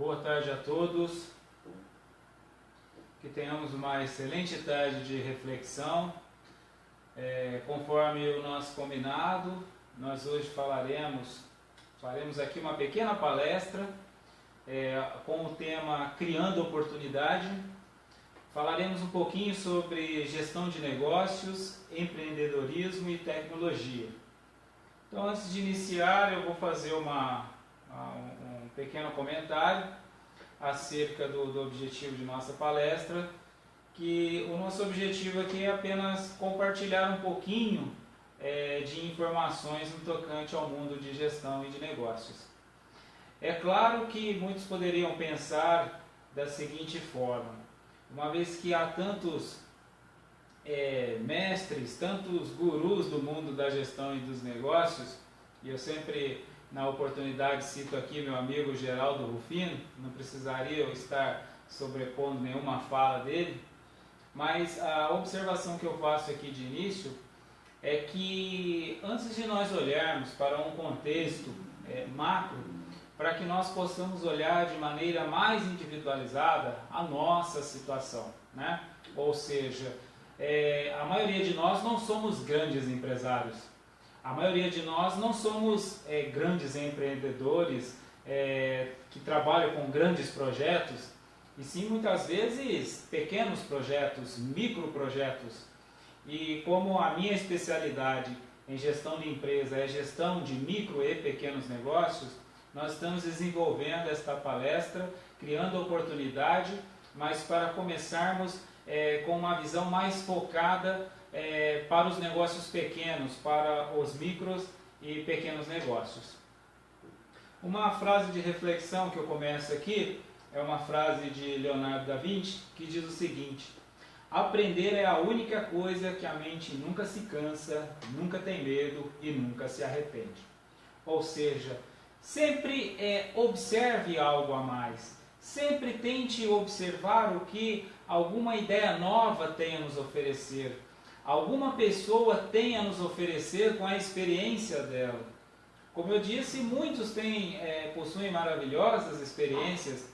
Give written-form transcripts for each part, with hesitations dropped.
Boa tarde a todos, que tenhamos uma excelente tarde de reflexão. Conforme o nosso combinado, nós hoje faremos aqui uma pequena palestra com o tema Criando Oportunidade. Falaremos um pouquinho sobre gestão de negócios, empreendedorismo e tecnologia. Então, antes de iniciar, eu vou fazer um pequeno comentário acerca do objetivo de nossa palestra, que o nosso objetivo aqui é apenas compartilhar um pouquinho de informações no tocante ao mundo de gestão e de negócios. É claro que muitos poderiam pensar da seguinte forma: uma vez que há tantos mestres, tantos gurus do mundo da gestão e dos negócios, e eu sempre na oportunidade cito aqui meu amigo Geraldo Rufino, não precisaria eu estar sobrepondo nenhuma fala dele, mas a observação que eu faço aqui de início é que antes de nós olharmos para um contexto macro, para que nós possamos olhar de maneira mais individualizada a nossa situação, né? Ou seja, a maioria de nós não somos grandes empresários, a maioria de nós não somos grandes empreendedores que trabalham com grandes projetos, e sim muitas vezes pequenos projetos, microprojetos. E como a minha especialidade em gestão de empresa é gestão de micro e pequenos negócios, nós estamos desenvolvendo esta palestra, criando oportunidade, mas para começarmos com uma visão mais focada para os negócios pequenos, para os micros e pequenos negócios. Uma frase de reflexão que eu começo aqui é uma frase de Leonardo da Vinci, que diz o seguinte: aprender é a única coisa que a mente nunca se cansa, nunca tem medo e nunca se arrepende. Ou seja, sempre observe algo a mais, sempre tente observar o que alguma ideia nova tem a nos oferecer, alguma pessoa tem a nos oferecer com a experiência dela. Como eu disse, muitos possuem maravilhosas experiências,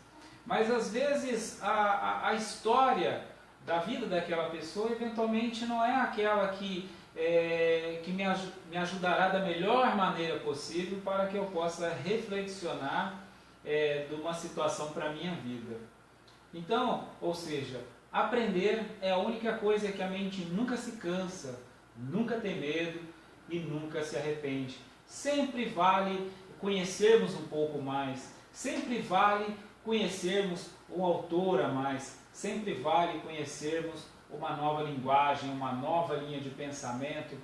mas às vezes a história da vida daquela pessoa eventualmente não é aquela que me ajudará da melhor maneira possível para que eu possa reflexionar de uma situação para a minha vida. Então, ou seja, aprender é a única coisa que a mente nunca se cansa, nunca tem medo e nunca se arrepende. Sempre vale conhecermos um pouco mais, sempre vale conhecermos um autor a mais, sempre vale conhecermos uma nova linguagem, uma nova linha de pensamento,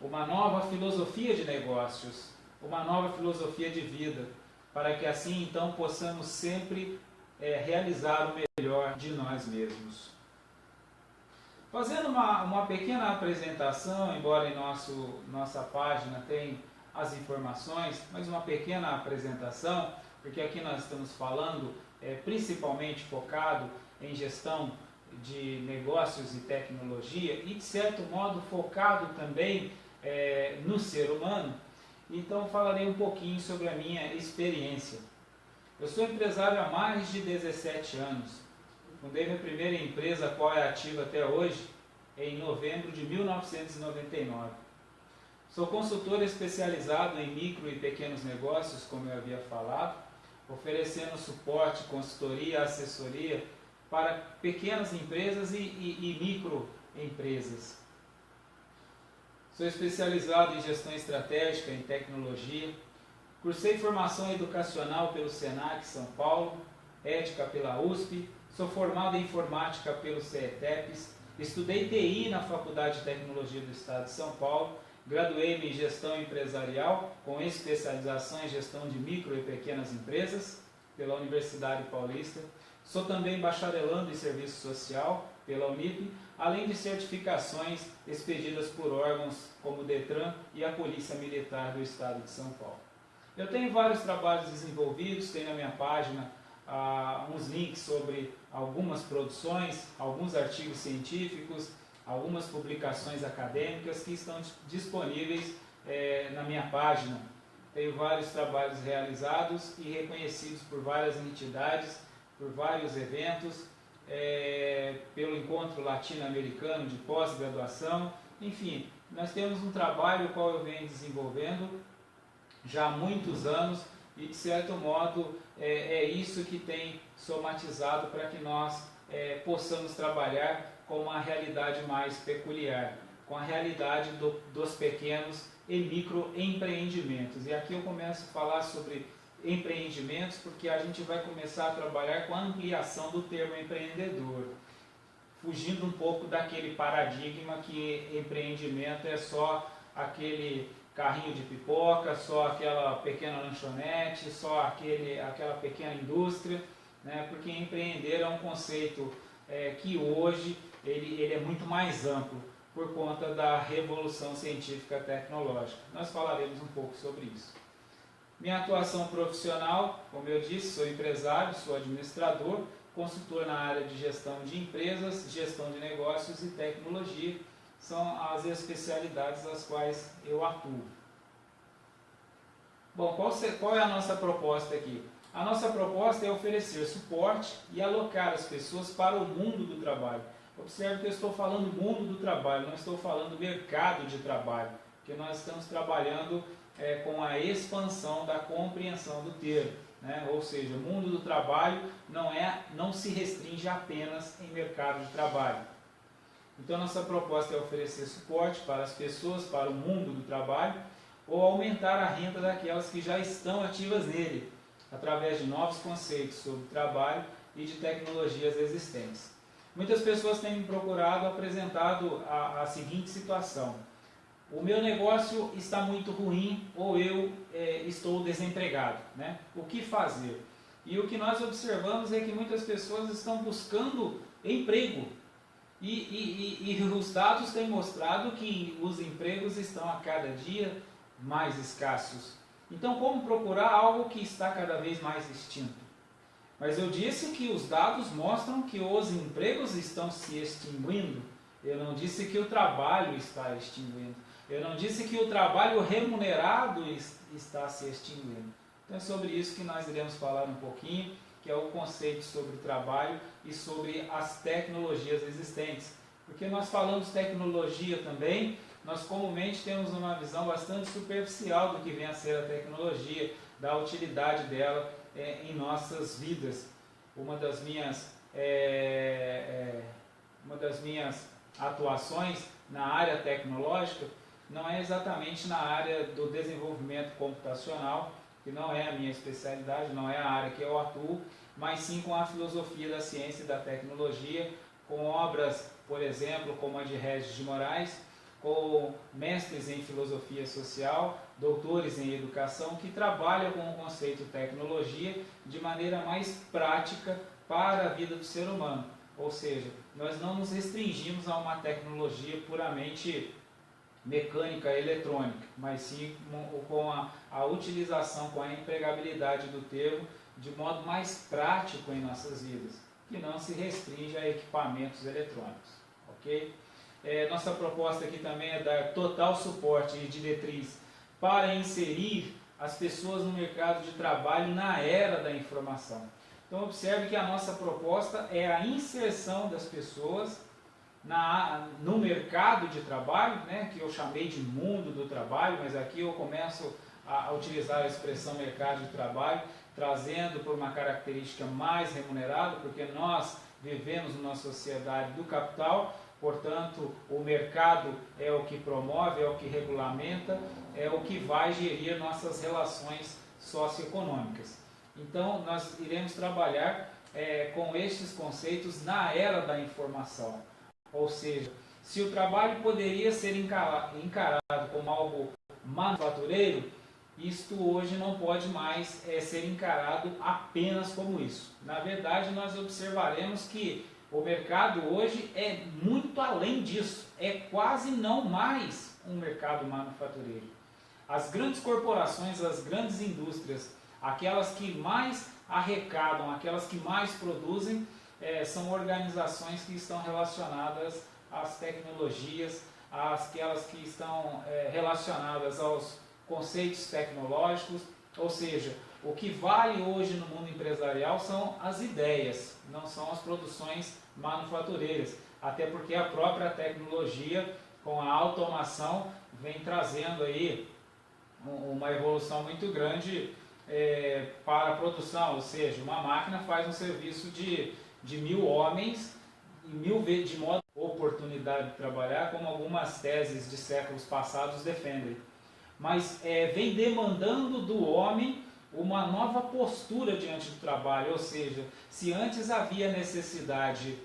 uma nova filosofia de negócios, uma nova filosofia de vida, para que assim então possamos sempre realizar o melhor de nós mesmos. Fazendo uma pequena apresentação, embora em nossa página tenha as informações, mas uma pequena apresentação, porque aqui nós estamos falando principalmente focado em gestão de negócios e tecnologia e de certo modo focado também no ser humano. Então falarei um pouquinho sobre a minha experiência. Eu sou empresário há mais de 17 anos. Fundei minha primeira empresa, a qual é ativa até hoje, em novembro de 1999. Sou consultor especializado em micro e pequenos negócios, como eu havia falado, oferecendo suporte, consultoria, assessoria para pequenas empresas e microempresas. Sou especializado em gestão estratégica, em tecnologia. Cursei formação educacional pelo Senac São Paulo, ética pela USP. Sou formado em informática pelo CETEPS. Estudei TI na Faculdade de Tecnologia do Estado de São Paulo. Graduei-me em gestão empresarial, com especialização em gestão de micro e pequenas empresas, pela Universidade Paulista. Sou também bacharelando em serviço social, pela Unip, além de certificações expedidas por órgãos como o Detran e a Polícia Militar do Estado de São Paulo. Eu tenho vários trabalhos desenvolvidos, tenho na minha página uns links sobre algumas produções, alguns artigos científicos, algumas publicações acadêmicas que estão disponíveis na minha página tenho vários trabalhos realizados e reconhecidos por várias entidades, por vários eventos, pelo Encontro Latino-Americano de Pós-Graduação. Enfim, nós temos um trabalho o qual eu venho desenvolvendo já há muitos anos e, de certo modo, é isso que tem somatizado para que nós possamos trabalhar com uma realidade mais peculiar, com a realidade dos pequenos e microempreendimentos. E aqui eu começo a falar sobre empreendimentos porque a gente vai começar a trabalhar com a ampliação do termo empreendedor, fugindo um pouco daquele paradigma que empreendimento é só aquele carrinho de pipoca, só aquela pequena lanchonete, só aquela pequena indústria, né? Porque empreender é um conceito que hoje ele é muito mais amplo por conta da revolução científica tecnológica. Nós falaremos um pouco sobre isso. Minha atuação profissional, como eu disse, sou empresário, sou administrador, consultor na área de gestão de empresas, gestão de negócios e tecnologia. São as especialidades das quais eu atuo. Bom, qual é a nossa proposta aqui? A nossa proposta é oferecer suporte e alocar as pessoas para o mundo do trabalho. Observe que eu estou falando mundo do trabalho, não estou falando mercado de trabalho, porque nós estamos trabalhando com a expansão da compreensão do termo, né? Ou seja, o mundo do trabalho não se restringe apenas em mercado de trabalho. Então, nossa proposta é oferecer suporte para as pessoas, para o mundo do trabalho, ou aumentar a renda daquelas que já estão ativas nele, através de novos conceitos sobre trabalho e de tecnologias existentes. Muitas pessoas têm me procurado, apresentado a seguinte situação: o meu negócio está muito ruim ou eu estou desempregado, né? O que fazer? E o que nós observamos é que muitas pessoas estão buscando emprego e os dados têm mostrado que os empregos estão a cada dia mais escassos. Então, como procurar algo que está cada vez mais extinto? Mas eu disse que os dados mostram que os empregos estão se extinguindo. Eu não disse que o trabalho está extinguindo. Eu não disse que o trabalho remunerado está se extinguindo. Então é sobre isso que nós iremos falar um pouquinho, que é o conceito sobre o trabalho e sobre as tecnologias existentes. Porque nós falamos tecnologia também, nós comumente temos uma visão bastante superficial do que vem a ser a tecnologia, da utilidade dela em nossas vidas. Uma das minhas atuações na área tecnológica não é exatamente na área do desenvolvimento computacional, que não é a minha especialidade, não é a área que eu atuo, mas sim com a filosofia da ciência e da tecnologia, com obras, por exemplo, como a de Regis de Moraes, com mestres em filosofia social, doutores em educação, que trabalham com o conceito tecnologia de maneira mais prática para a vida do ser humano. Ou seja, nós não nos restringimos a uma tecnologia puramente mecânica, eletrônica, mas sim com a utilização, com a empregabilidade do termo de modo mais prático em nossas vidas, que não se restringe a equipamentos eletrônicos. Ok? Nossa proposta aqui também é dar total suporte e diretriz para inserir as pessoas no mercado de trabalho na era da informação. Então observe que a nossa proposta é a inserção das pessoas no mercado de trabalho, né, que eu chamei de mundo do trabalho, mas aqui eu começo a utilizar a expressão mercado de trabalho, trazendo por uma característica mais remunerada, porque nós vivemos numa sociedade do capital. Portanto, o mercado é o que promove, é o que regulamenta, é o que vai gerir nossas relações socioeconômicas. Então, nós iremos trabalhar com estes conceitos na era da informação. Ou seja, se o trabalho poderia ser encarado como algo manufatureiro, isto hoje não pode mais ser encarado apenas como isso. Na verdade, nós observaremos que o mercado hoje é muito além disso, é quase não mais um mercado manufatureiro. As grandes corporações, as grandes indústrias, aquelas que mais arrecadam, aquelas que mais produzem, são organizações que estão relacionadas às tecnologias, aquelas que estão relacionadas aos conceitos tecnológicos, ou seja, o que vale hoje no mundo empresarial são as ideias, não são as produções manufatureiras, até porque a própria tecnologia, com a automação, vem trazendo aí uma evolução muito grande para a produção, ou seja, uma máquina faz um serviço de 1000 homens e 1000 vezes de modo oportunidade de trabalhar, como algumas teses de séculos passados defendem. Mas vem demandando do homem uma nova postura diante do trabalho, ou seja, se antes havia necessidade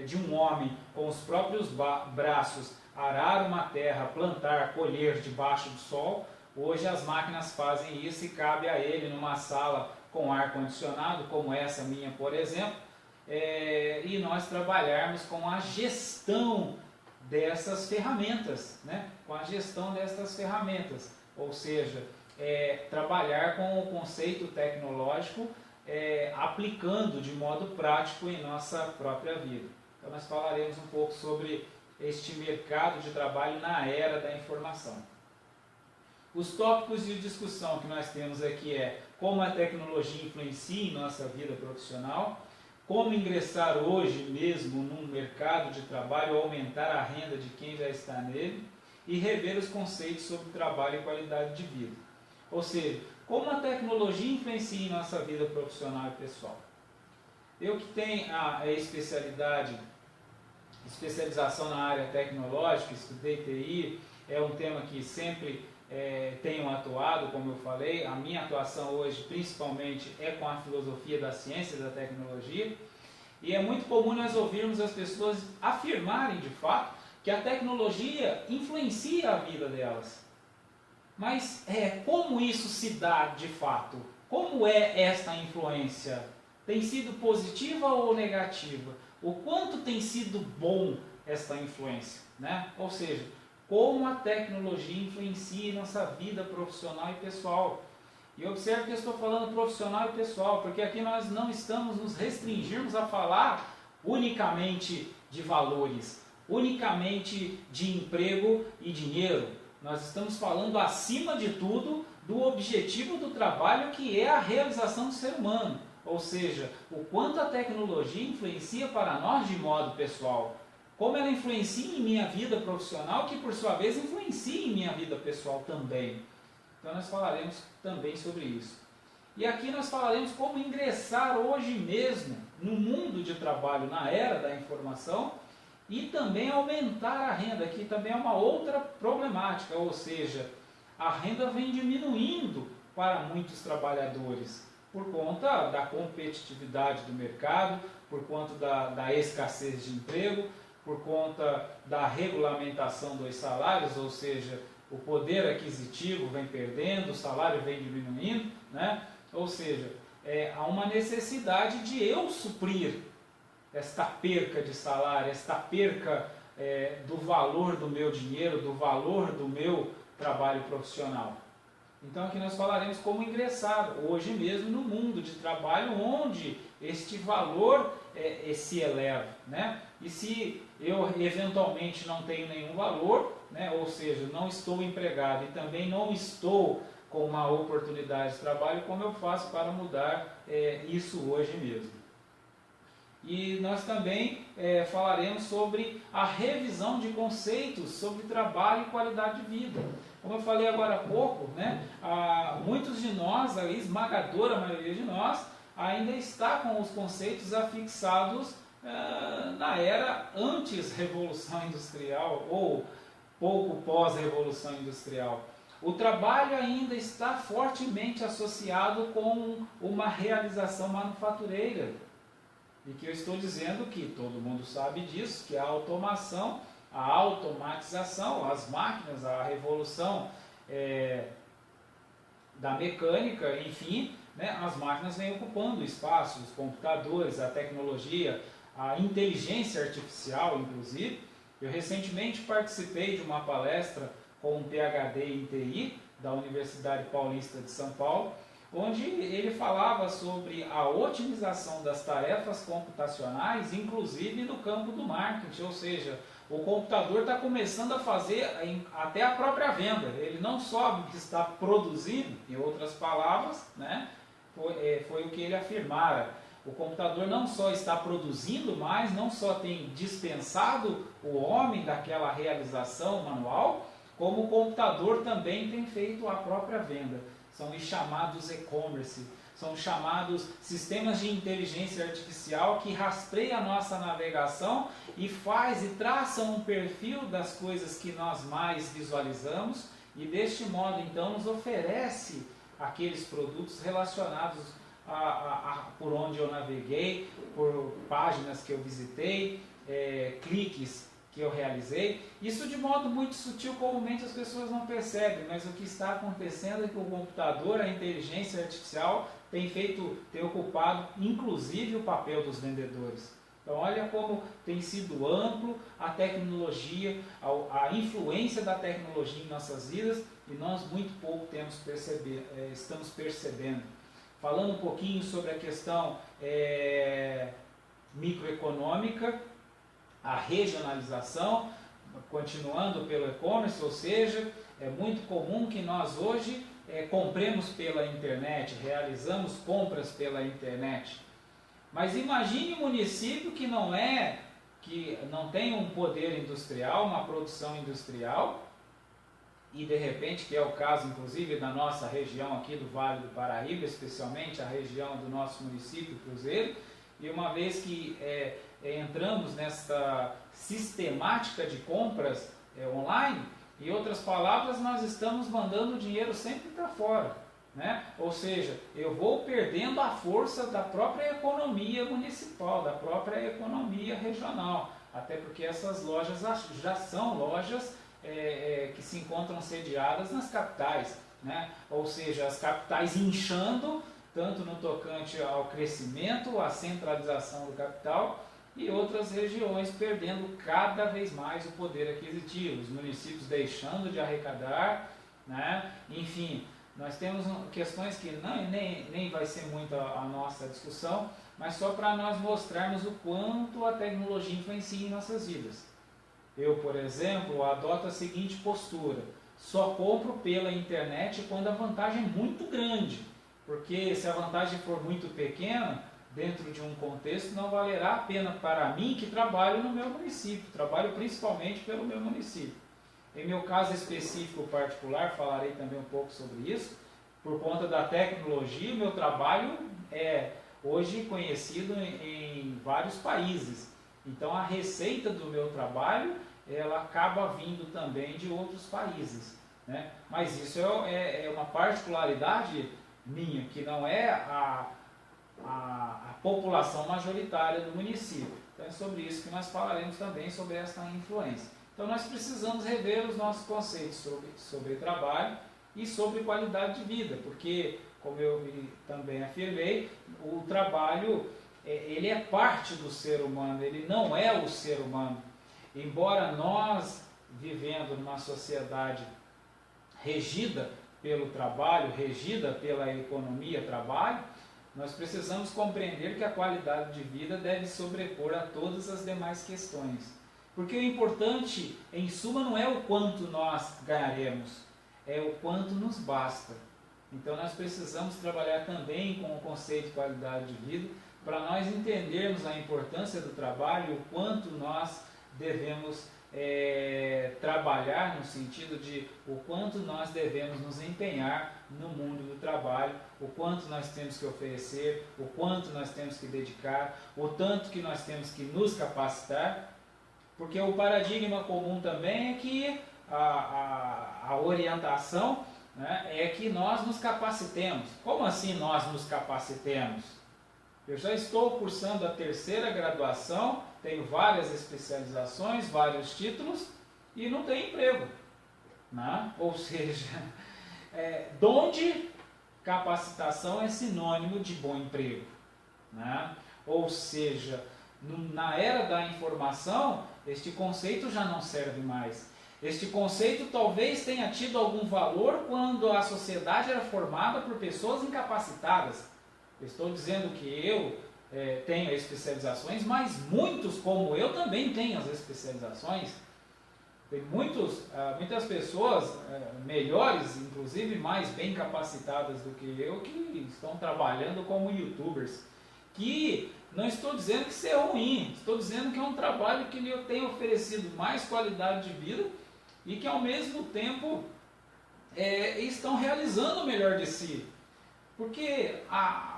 de um homem com os próprios braços arar uma terra, plantar, colher debaixo do sol, hoje as máquinas fazem isso e cabe a ele numa sala com ar-condicionado, como essa minha, por exemplo, e nós trabalharmos com a gestão dessas ferramentas, né? Com a gestão dessas ferramentas, ou seja, trabalhar com o conceito tecnológico, aplicando de modo prático em nossa própria vida. Então nós falaremos um pouco sobre este mercado de trabalho na era da informação. Os tópicos de discussão que nós temos aqui como a tecnologia influencia em nossa vida profissional, como ingressar hoje mesmo num mercado de trabalho, aumentar a renda de quem já está nele e rever os conceitos sobre trabalho e qualidade de vida. Ou seja, como a tecnologia influencia em nossa vida profissional e pessoal. Eu que tenho a especialização na área tecnológica, estudei TI, é um tema que sempre tenho atuado, como eu falei. A minha atuação hoje principalmente é com a filosofia da ciência e da tecnologia, e é muito comum nós ouvirmos as pessoas afirmarem de fato que a tecnologia influencia a vida delas. Mas como isso se dá de fato? Como é esta influência? Tem sido positiva ou negativa? O quanto tem sido bom esta influência, né? Ou seja, como a tecnologia influencia em nossa vida profissional e pessoal. E observe que eu estou falando profissional e pessoal, porque aqui nós não estamos nos restringirmos a falar unicamente de valores, unicamente de emprego e dinheiro. Nós estamos falando, acima de tudo, do objetivo do trabalho, que é a realização do ser humano. Ou seja, o quanto a tecnologia influencia para nós de modo pessoal. Como ela influencia em minha vida profissional, que por sua vez influencia em minha vida pessoal também. Então nós falaremos também sobre isso. E aqui nós falaremos como ingressar hoje mesmo no mundo de trabalho, na era da informação, e também aumentar a renda, que também é uma outra problemática, ou seja, a renda vem diminuindo para muitos trabalhadores, por conta da competitividade do mercado, por conta da escassez de emprego, por conta da regulamentação dos salários, ou seja, o poder aquisitivo vem perdendo, o salário vem diminuindo, né? Ou seja, há uma necessidade de eu suprir esta perca de salário, esta perca do valor do meu dinheiro, do valor do meu trabalho profissional. Então aqui nós falaremos como ingressar hoje mesmo no mundo de trabalho onde este valor se eleva, né? E se eu eventualmente não tenho nenhum valor, né? Ou seja, não estou empregado e também não estou com uma oportunidade de trabalho, como eu faço para mudar isso hoje mesmo? E nós também falaremos sobre a revisão de conceitos sobre trabalho e qualidade de vida. Como eu falei agora há pouco, né, muitos de nós, a esmagadora maioria de nós, ainda está com os conceitos afixados na era antes-revolução industrial ou pouco pós-revolução industrial. O trabalho ainda está fortemente associado com uma realização manufatureira. E que eu estou dizendo que todo mundo sabe disso, que a automação, a automatização, as máquinas, a revolução da mecânica, enfim, né, as máquinas vêm ocupando espaço, os computadores, a tecnologia, a inteligência artificial, inclusive. Eu recentemente participei de uma palestra com um PhD em TI da Universidade Paulista de São Paulo, onde ele falava sobre a otimização das tarefas computacionais, inclusive no campo do marketing, ou seja, O computador está começando a fazer até a própria venda. Ele não só está produzindo, em outras palavras, né, foi o que ele afirmara. O computador não só está produzindo mais, não só tem dispensado o homem daquela realização manual, como o computador também tem feito a própria venda. São os chamados e-commerce, são os chamados sistemas de inteligência artificial que rastreiam a nossa navegação e faz e traça um perfil das coisas que nós mais visualizamos e deste modo então nos oferece aqueles produtos relacionados por onde eu naveguei, por páginas que eu visitei, cliques que eu realizei. Isso de modo muito sutil, comumente as pessoas não percebem, mas o que está acontecendo é que o computador, a inteligência artificial, tem ocupado inclusive o papel dos vendedores. Então olha como tem sido amplo a tecnologia, a influência da tecnologia em nossas vidas e nós muito pouco estamos percebendo. Falando um pouquinho sobre a questão microeconômica, a regionalização, continuando pelo e-commerce, ou seja, é muito comum que nós hoje compremos pela internet, realizamos compras pela internet. Mas imagine um município que não tem um poder industrial, uma produção industrial, e de repente, que é o caso inclusive da nossa região aqui do Vale do Paraíba, especialmente a região do nosso município Cruzeiro, e uma vez que entramos nessa sistemática de compras online, em outras palavras, nós estamos mandando dinheiro sempre para fora, né? Ou seja, eu vou perdendo a força da própria economia municipal, da própria economia regional, até porque essas lojas já são lojas que se encontram sediadas nas capitais, né? Ou seja, as capitais inchando, tanto no tocante ao crescimento, à centralização do capital, e outras regiões perdendo cada vez mais o poder aquisitivo, os municípios deixando de arrecadar, né? Enfim, nós temos questões que nem vai ser muito a nossa discussão, mas só para nós mostrarmos o quanto a tecnologia influencia em nossas vidas. Eu, por exemplo, adoto a seguinte postura: só compro pela internet quando a vantagem é muito grande, porque se a vantagem for muito pequena, dentro de um contexto, não valerá a pena para mim que trabalho no meu município, trabalho principalmente pelo meu município. Em meu caso específico particular, falarei também um pouco sobre isso, por conta da tecnologia, meu trabalho é hoje conhecido em vários países. Então a receita do meu trabalho, ela acaba vindo também de outros países, né? Mas isso é uma particularidade minha, que não é a população majoritária do município. Então é sobre isso que nós falaremos também, sobre essa influência. Então nós precisamos rever os nossos conceitos sobre trabalho e sobre qualidade de vida, porque, como eu também afirmei, o trabalho ele é parte do ser humano, ele não é o ser humano. Embora nós, vivendo numa sociedade regida pelo trabalho, regida pela economia trabalho, nós precisamos compreender que a qualidade de vida deve sobrepor a todas as demais questões. Porque o importante, em suma, não é o quanto nós ganharemos, é o quanto nos basta. Então nós precisamos trabalhar também com o conceito de qualidade de vida, para nós entendermos a importância do trabalho, o quanto nós devemos trabalhar, no sentido de o quanto nós devemos nos empenhar no mundo do trabalho, o quanto nós temos que oferecer, o quanto nós temos que dedicar, o tanto que nós temos que nos capacitar, porque o paradigma comum também é que a orientação, né, é que nós nos capacitemos. Como assim nós nos capacitemos? Eu já estou cursando a 3ª graduação, tenho várias especializações, vários títulos e não tenho emprego, né? Ou seja, donde capacitação é sinônimo de bom emprego, né? Ou seja, na era da informação, este conceito já não serve mais. Este conceito talvez tenha tido algum valor quando a sociedade era formada por pessoas incapacitadas. Eu estou dizendo que eu tenham especializações, mas muitos como eu também têm as especializações. Tem muitas pessoas melhores, inclusive mais bem capacitadas do que eu, que estão trabalhando como youtubers. Que não estou dizendo que isso é ruim, estou dizendo que é um trabalho que lhe tem oferecido mais qualidade de vida e que ao mesmo tempo estão realizando o melhor de si. Porque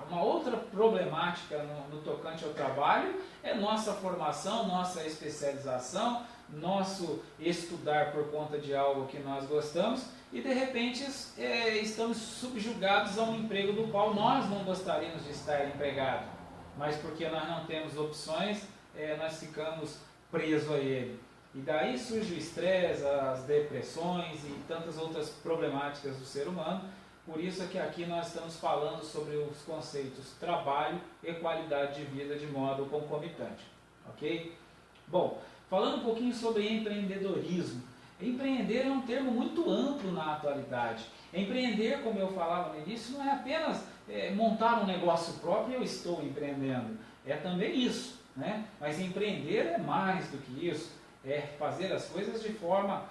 uma outra problemática no tocante ao trabalho é nossa formação, nossa especialização, nosso estudar por conta de algo que nós gostamos e de repente estamos subjugados a um emprego do qual nós não gostaríamos de estar empregado, mas porque nós não temos opções, nós ficamos presos a ele. E daí surge o estresse, as depressões e tantas outras problemáticas do ser humano. Por isso é que aqui nós estamos falando sobre os conceitos trabalho e qualidade de vida de modo concomitante. Ok? Bom, falando um pouquinho sobre empreendedorismo. Empreender é um termo muito amplo na atualidade. Empreender, como eu falava no início, não é apenas montar um negócio próprio e eu estou empreendendo. É também isso, né? Mas empreender é mais do que isso. É fazer as coisas de forma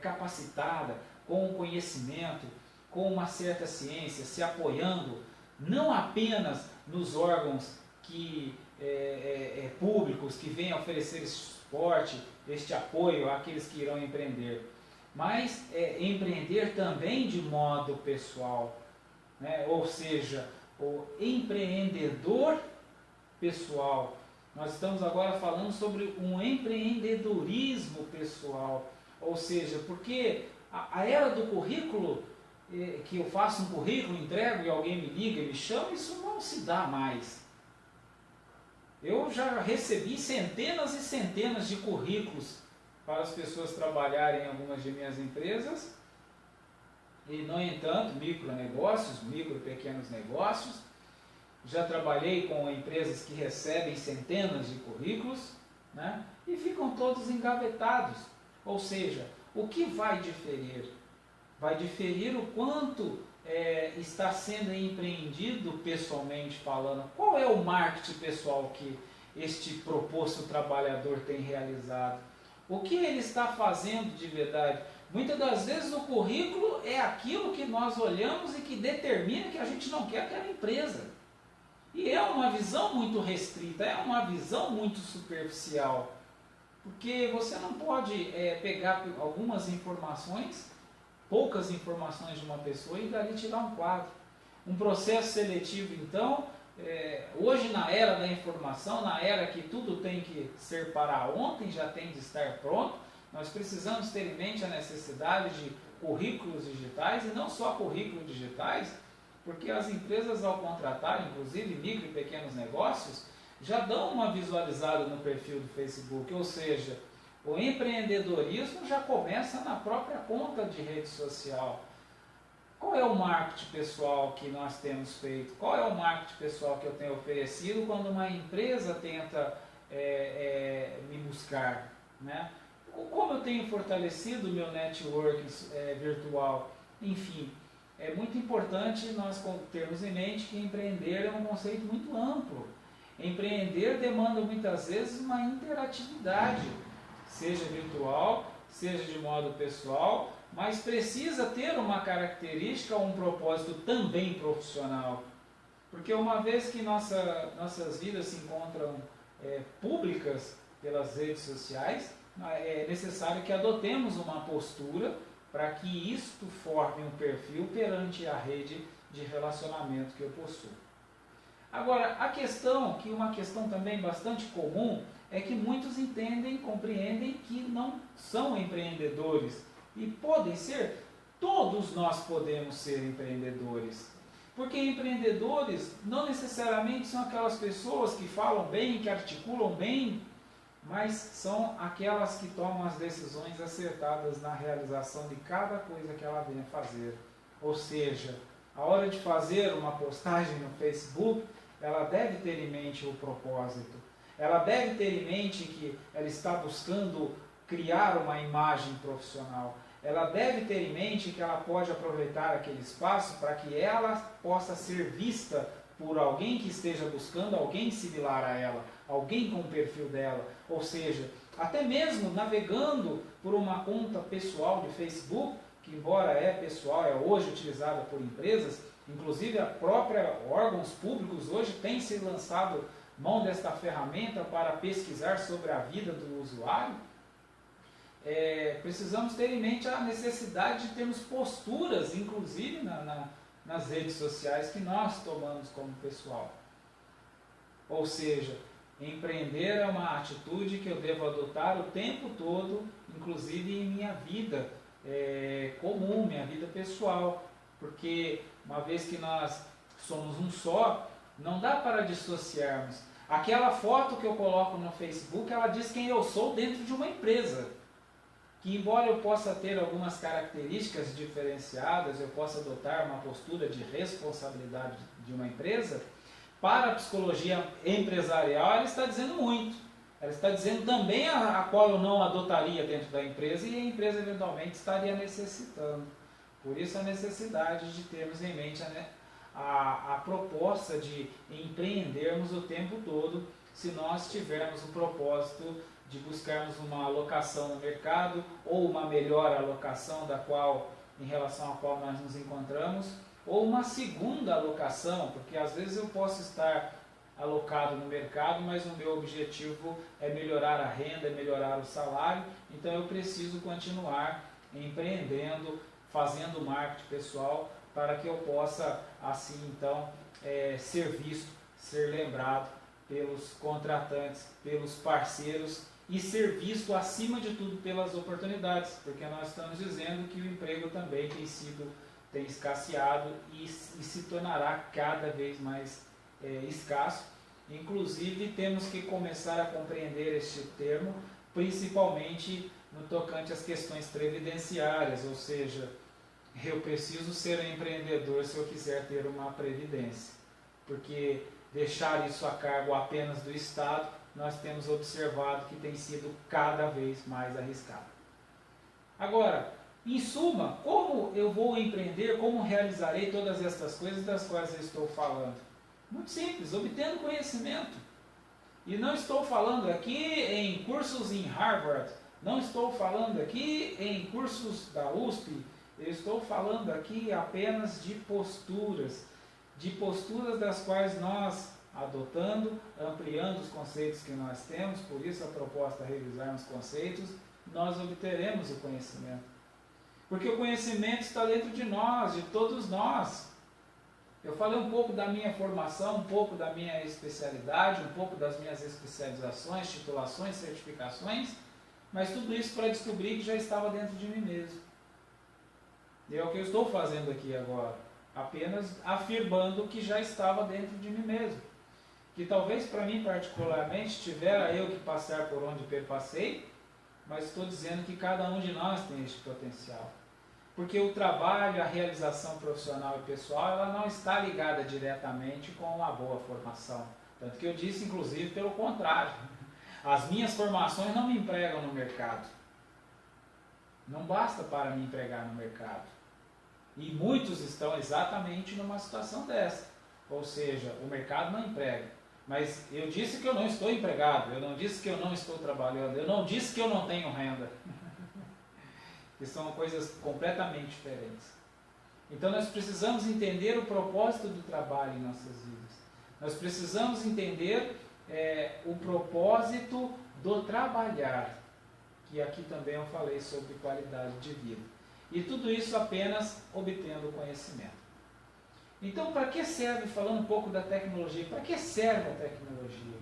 capacitada, com conhecimento, com uma certa ciência, se apoiando não apenas nos órgãos públicos que venham oferecer esse suporte, este apoio àqueles que irão empreender, mas empreender também de modo pessoal, né? Ou seja, o empreendedor pessoal. Nós estamos agora falando sobre um empreendedorismo pessoal, ou seja, porque a era do currículo, que eu faço um currículo, entrego e alguém me liga e me chama, isso não se dá mais. Eu já recebi centenas e centenas de currículos para as pessoas trabalharem em algumas de minhas empresas e, no entanto, micronegócios, micro e pequenos negócios. Já trabalhei com empresas que recebem centenas de currículos, né, e ficam todos engavetados. Ou seja, o que vai diferir? Vai diferir o quanto está sendo empreendido pessoalmente falando. Qual é o marketing pessoal que este proposto trabalhador tem realizado? O que ele está fazendo de verdade? Muitas das vezes o currículo é aquilo que nós olhamos e que determina que a gente não quer aquela empresa. E é uma visão muito restrita, é uma visão muito superficial. Porque você não pode pegar algumas informações, poucas informações de uma pessoa e dali tirar um quadro. Um processo seletivo, então, hoje na era da informação, na era que tudo tem que ser para ontem, já tem de estar pronto, nós precisamos ter em mente a necessidade de currículos digitais, e não só currículos digitais, porque as empresas, ao contratar, inclusive micro e pequenos negócios, já dão uma visualizada no perfil do Facebook, ou seja, o empreendedorismo já começa na própria conta de rede social. Qual é o marketing pessoal que nós temos feito? Qual é o marketing pessoal que eu tenho oferecido quando uma empresa tenta me buscar, né? Como eu tenho fortalecido o meu network virtual? Enfim, é muito importante nós termos em mente que empreender é um conceito muito amplo. Empreender demanda muitas vezes uma interatividade, seja virtual, seja de modo pessoal, mas precisa ter uma característica ou um propósito também profissional. Porque uma vez que nossas vidas se encontram públicas pelas redes sociais, é necessário que adotemos uma postura para que isto forme um perfil perante a rede de relacionamento que eu possuo. Agora, uma questão também bastante comum, é que muitos entendem, compreendem que não são empreendedores. E podem ser, todos nós podemos ser empreendedores. Porque empreendedores não necessariamente são aquelas pessoas que falam bem, que articulam bem, mas são aquelas que tomam as decisões acertadas na realização de cada coisa que ela venha fazer. Ou seja, a hora de fazer uma postagem no Facebook, ela deve ter em mente o propósito. Ela deve ter em mente que ela está buscando criar uma imagem profissional. Ela deve ter em mente que ela pode aproveitar aquele espaço para que ela possa ser vista por alguém que esteja buscando alguém similar a ela, alguém com o perfil dela, ou seja, até mesmo navegando por uma conta pessoal de Facebook, que embora é pessoal, é hoje utilizada por empresas, inclusive a própria órgãos públicos hoje têm se lançado mão desta ferramenta para pesquisar sobre a vida do usuário. Precisamos ter em mente a necessidade de termos posturas, inclusive nas redes sociais, que nós tomamos como pessoal. Ou seja, empreender é uma atitude que eu devo adotar o tempo todo, inclusive em minha vida comum, minha vida pessoal, porque uma vez que nós somos um só, não dá para dissociarmos. Aquela foto que eu coloco no Facebook, ela diz quem eu sou dentro de uma empresa. Que embora eu possa ter algumas características diferenciadas, eu possa adotar uma postura de responsabilidade de uma empresa, para a psicologia empresarial ela está dizendo muito. Ela está dizendo também a qual eu não adotaria dentro da empresa e a empresa eventualmente estaria necessitando. Por isso a necessidade de termos em mente a proposta de empreendermos o tempo todo, se nós tivermos o propósito de buscarmos uma alocação no mercado ou uma melhor alocação em relação à qual nós nos encontramos, ou uma segunda alocação, porque às vezes eu posso estar alocado no mercado, mas o meu objetivo é melhorar a renda, é melhorar o salário, então eu preciso continuar empreendendo, fazendo marketing pessoal, para que eu possa assim então ser visto, ser lembrado pelos contratantes, pelos parceiros e ser visto acima de tudo pelas oportunidades, porque nós estamos dizendo que o emprego também tem escasseado e se tornará cada vez mais escasso. Inclusive temos que começar a compreender este termo, principalmente no tocante às questões previdenciárias, ou seja, eu preciso ser um empreendedor se eu quiser ter uma previdência, porque deixar isso a cargo apenas do Estado, nós temos observado que tem sido cada vez mais arriscado. Agora, em suma, como eu vou empreender, como realizarei todas estas coisas das quais eu estou falando? Muito simples, obtendo conhecimento. E não estou falando aqui em cursos em Harvard, não estou falando aqui em cursos da USP, eu estou falando aqui apenas de posturas das quais nós, adotando, ampliando os conceitos que nós temos, por isso a proposta é revisarmos conceitos, nós obteremos o conhecimento. Porque o conhecimento está dentro de nós, de todos nós. Eu falei um pouco da minha formação, um pouco da minha especialidade, um pouco das minhas especializações, titulações, certificações, mas tudo isso para descobrir que já estava dentro de mim mesmo. E é o que eu estou fazendo aqui agora, apenas afirmando que já estava dentro de mim mesmo. Que talvez para mim particularmente tivera eu que passar por onde perpassei, mas estou dizendo que cada um de nós tem este potencial. Porque o trabalho, a realização profissional e pessoal, ela não está ligada diretamente com uma boa formação. Tanto que eu disse, inclusive, pelo contrário. As minhas formações não me empregam no mercado. Não basta para me empregar no mercado. E muitos estão exatamente numa situação dessa. Ou seja, o mercado não emprega. Mas eu disse que eu não estou empregado, eu não disse que eu não estou trabalhando, eu não disse que eu não tenho renda. Que são coisas completamente diferentes. Então nós precisamos entender o propósito do trabalho em nossas vidas. Nós precisamos entender o propósito do trabalhar, que aqui também eu falei sobre qualidade de vida. E tudo isso apenas obtendo conhecimento. Então, para que serve, falando um pouco da tecnologia, para que serve a tecnologia?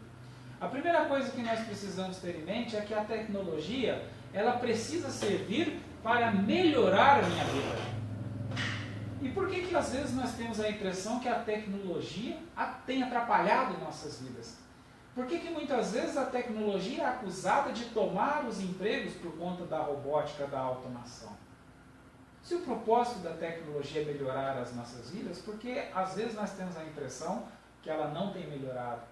A primeira coisa que nós precisamos ter em mente é que a tecnologia, ela precisa servir para melhorar a minha vida. E por que às vezes nós temos a impressão que a tecnologia tem atrapalhado nossas vidas? Por que muitas vezes a tecnologia é acusada de tomar os empregos por conta da robótica, da automação? Se o propósito da tecnologia é melhorar as nossas vidas, porque às vezes nós temos a impressão que ela não tem melhorado,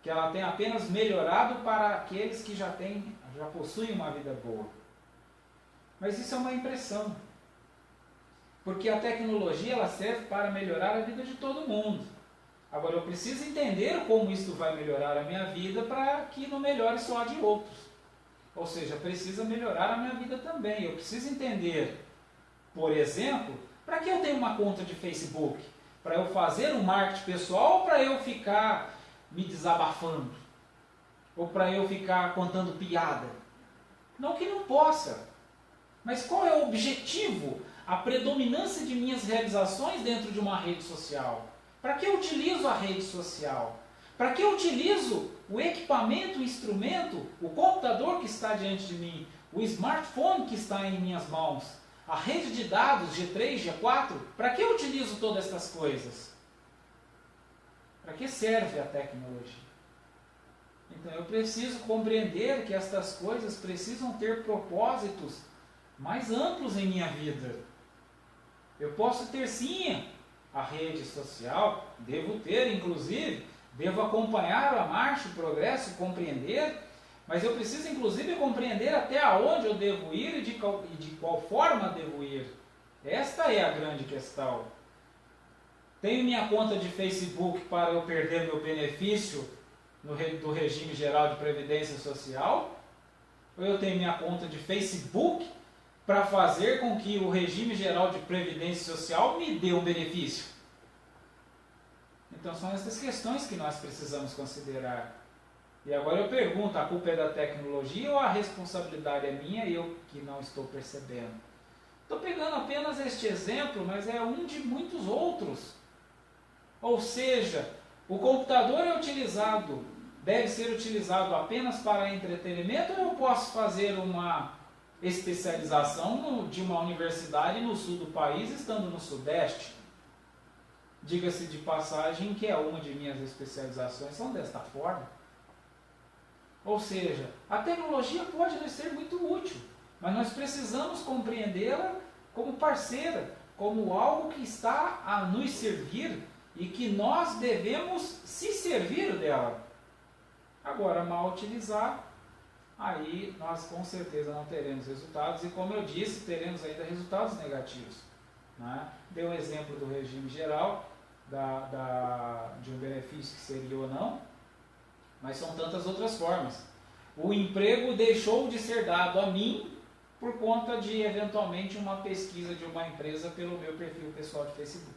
que ela tem apenas melhorado para aqueles que já possuem uma vida boa. Mas isso é uma impressão, porque a tecnologia ela serve para melhorar a vida de todo mundo. Agora eu preciso entender como isso vai melhorar a minha vida para que não melhore só a de outros. Ou seja, precisa melhorar a minha vida também. Eu preciso entender, por exemplo, para que eu tenho uma conta de Facebook? Para eu fazer um marketing pessoal ou para eu ficar me desabafando? Ou para eu ficar contando piada? Não que não possa. Mas qual é o objetivo? A predominância de minhas realizações dentro de uma rede social. Para que eu utilizo a rede social? Para que eu utilizo o equipamento, o instrumento, o computador que está diante de mim, o smartphone que está em minhas mãos, a rede de dados G3, G4? Para que eu utilizo todas essas coisas? Para que serve a tecnologia? Então eu preciso compreender que estas coisas precisam ter propósitos mais amplos em minha vida. Eu posso ter sim a rede social, devo ter inclusive, devo acompanhar a marcha, o progresso, compreender, mas eu preciso inclusive compreender até aonde eu devo ir e de qual forma devo ir. Esta é a grande questão. Tenho minha conta de Facebook para eu perder meu benefício do regime geral de previdência social? Ou eu tenho minha conta de Facebook para fazer com que o regime geral de previdência social me dê um benefício? Então são essas questões que nós precisamos considerar. E agora eu pergunto, a culpa é da tecnologia ou a responsabilidade é minha e eu que não estou percebendo? Estou pegando apenas este exemplo, mas é um de muitos outros. Ou seja, o computador deve ser utilizado apenas para entretenimento ou eu posso fazer uma especialização de uma universidade no sul do país, estando no sudeste? Diga-se de passagem que uma de minhas especializações são desta forma. Ou seja, a tecnologia pode nos ser muito útil, mas nós precisamos compreendê-la como parceira, como algo que está a nos servir e que nós devemos se servir dela. Agora, mal utilizar, aí nós com certeza não teremos resultados e, como eu disse, teremos ainda resultados negativos. Né? Dei um exemplo do regime geral, de um benefício que seria ou não, mas são tantas outras formas. O emprego deixou de ser dado a mim por conta de, eventualmente, uma pesquisa de uma empresa pelo meu perfil pessoal de Facebook.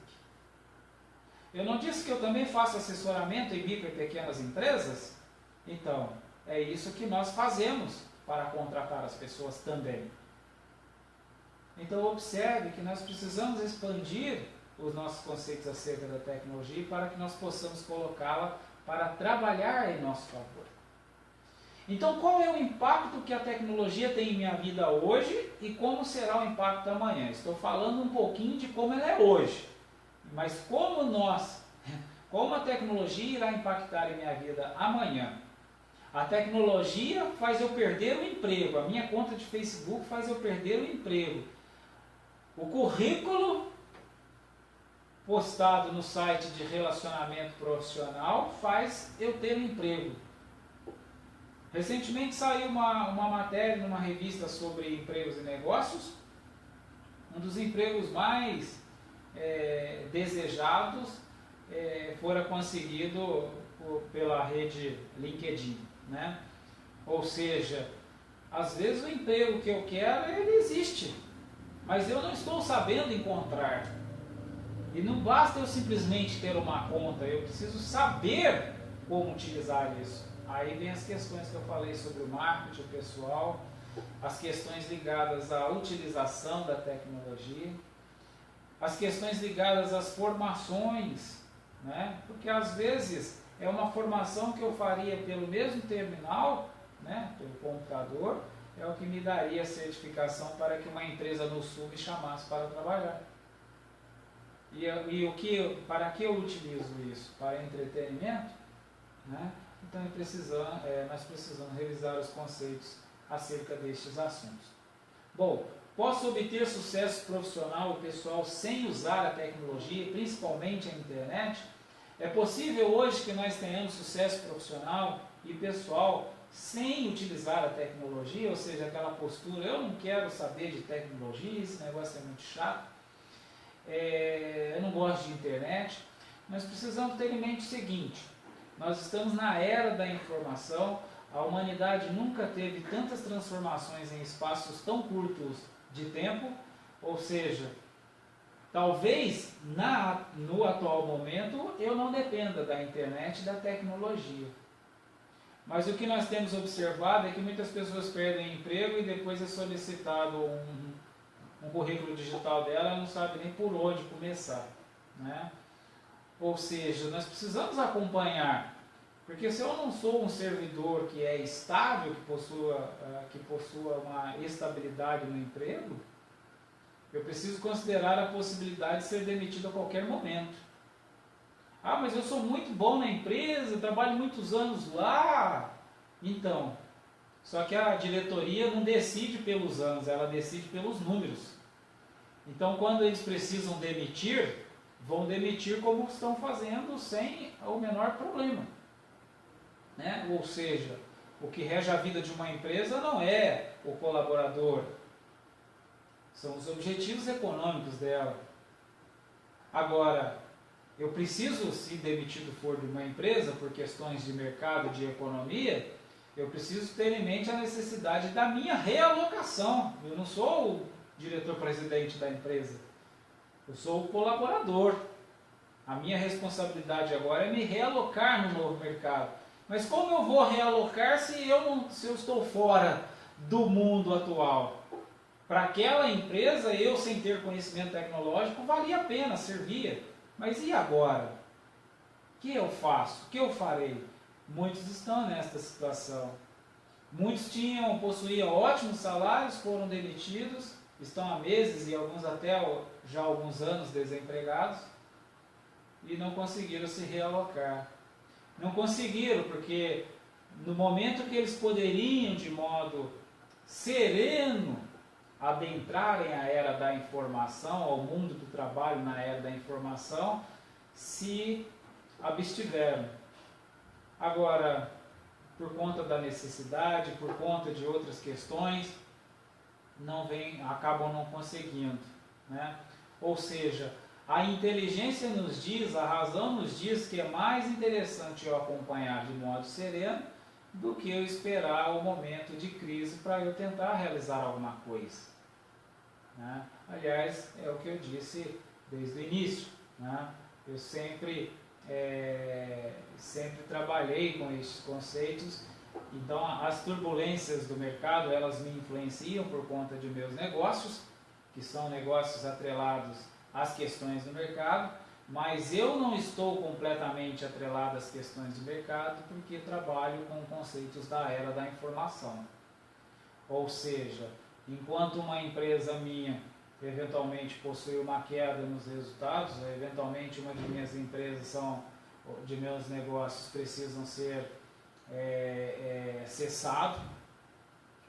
Eu não disse que eu também faço assessoramento em micro e pequenas empresas? Então, é isso que nós fazemos para contratar as pessoas também. Então, observe que nós precisamos expandir os nossos conceitos acerca da tecnologia para que nós possamos colocá-la para trabalhar em nosso favor. Então, qual é o impacto que a tecnologia tem em minha vida hoje e como será o impacto amanhã? Estou falando um pouquinho de como ela é hoje, mas como a tecnologia irá impactar em minha vida amanhã? A tecnologia faz eu perder o emprego, a minha conta de Facebook faz eu perder o emprego. O currículo postado no site de relacionamento profissional faz eu ter um emprego. Recentemente saiu uma matéria numa revista sobre empregos e negócios. Um dos empregos mais desejados fora conseguido pela rede LinkedIn. Né? Ou seja, às vezes o emprego que eu quero, ele existe, mas eu não estou sabendo encontrar. E não basta eu simplesmente ter uma conta, eu preciso saber como utilizar isso. Aí vem as questões que eu falei sobre o marketing pessoal, as questões ligadas à utilização da tecnologia, as questões ligadas às formações, né? Porque às vezes é uma formação que eu faria pelo mesmo terminal, né? Pelo computador, é o que me daria a certificação para que uma empresa no Sul me chamasse para trabalhar. Para que eu utilizo isso? Para entretenimento? Né? Então nós precisamos revisar os conceitos acerca destes assuntos. Bom, posso obter sucesso profissional e pessoal sem usar a tecnologia, principalmente a internet? É possível hoje que nós tenhamos sucesso profissional e pessoal sem utilizar a tecnologia, ou seja, aquela postura, eu não quero saber de tecnologia, esse negócio é muito chato, eu não gosto de internet. nós precisamos ter em mente o seguinte: nós estamos na era da informação, a humanidade nunca teve tantas transformações em espaços tão curtos de tempo, ou seja, talvez no atual momento eu não dependa da internet e da tecnologia. Mas o que nós temos observado é que muitas pessoas perdem emprego e depois é solicitado um currículo digital dela, não sabe nem por onde começar, né? Ou seja, nós precisamos acompanhar, porque se eu não sou um servidor que é estável, que possua uma estabilidade no emprego, eu preciso considerar a possibilidade de ser demitido a qualquer momento. Ah, mas eu sou muito bom na empresa, trabalho muitos anos lá. Então, só que a diretoria não decide pelos anos, ela decide pelos números. Então, quando eles precisam demitir, vão demitir como estão fazendo sem o menor problema, né? Ou seja, o que rege a vida de uma empresa não é o colaborador, são os objetivos econômicos dela. Agora, eu preciso, se demitido for de uma empresa por questões de mercado, de economia, eu preciso ter em mente a necessidade da minha realocação. Eu não sou o diretor-presidente da empresa, eu sou o colaborador. A minha responsabilidade agora é me realocar no novo mercado. Mas como eu vou realocar se eu estou fora do mundo atual? Para aquela empresa, eu sem ter conhecimento tecnológico, valia a pena, servia. Mas e agora? O que eu faço? O que eu farei? Muitos estão nesta situação. Muitos possuíam ótimos salários, foram demitidos, estão há meses e alguns até já há alguns anos desempregados e não conseguiram se realocar. Não conseguiram porque no momento que eles poderiam de modo sereno adentrarem a era da informação, ao mundo do trabalho na era da informação, se abstiveram. Agora, por conta da necessidade, por conta de outras questões, acabam não conseguindo, né? Ou seja, a inteligência nos diz, a razão nos diz que é mais interessante eu acompanhar de modo sereno do que eu esperar o momento de crise para eu tentar realizar alguma coisa, né? Aliás, é o que eu disse desde o início, né? Eu sempre trabalhei com esses conceitos. Então, as turbulências do mercado, elas me influenciam por conta de meus negócios, que são negócios atrelados às questões do mercado, mas eu não estou completamente atrelado às questões do mercado porque trabalho com conceitos da era da informação. Ou seja, enquanto uma empresa minha eventualmente possui uma queda nos resultados, eventualmente uma de minhas empresas de meus negócios precisam ser cessado,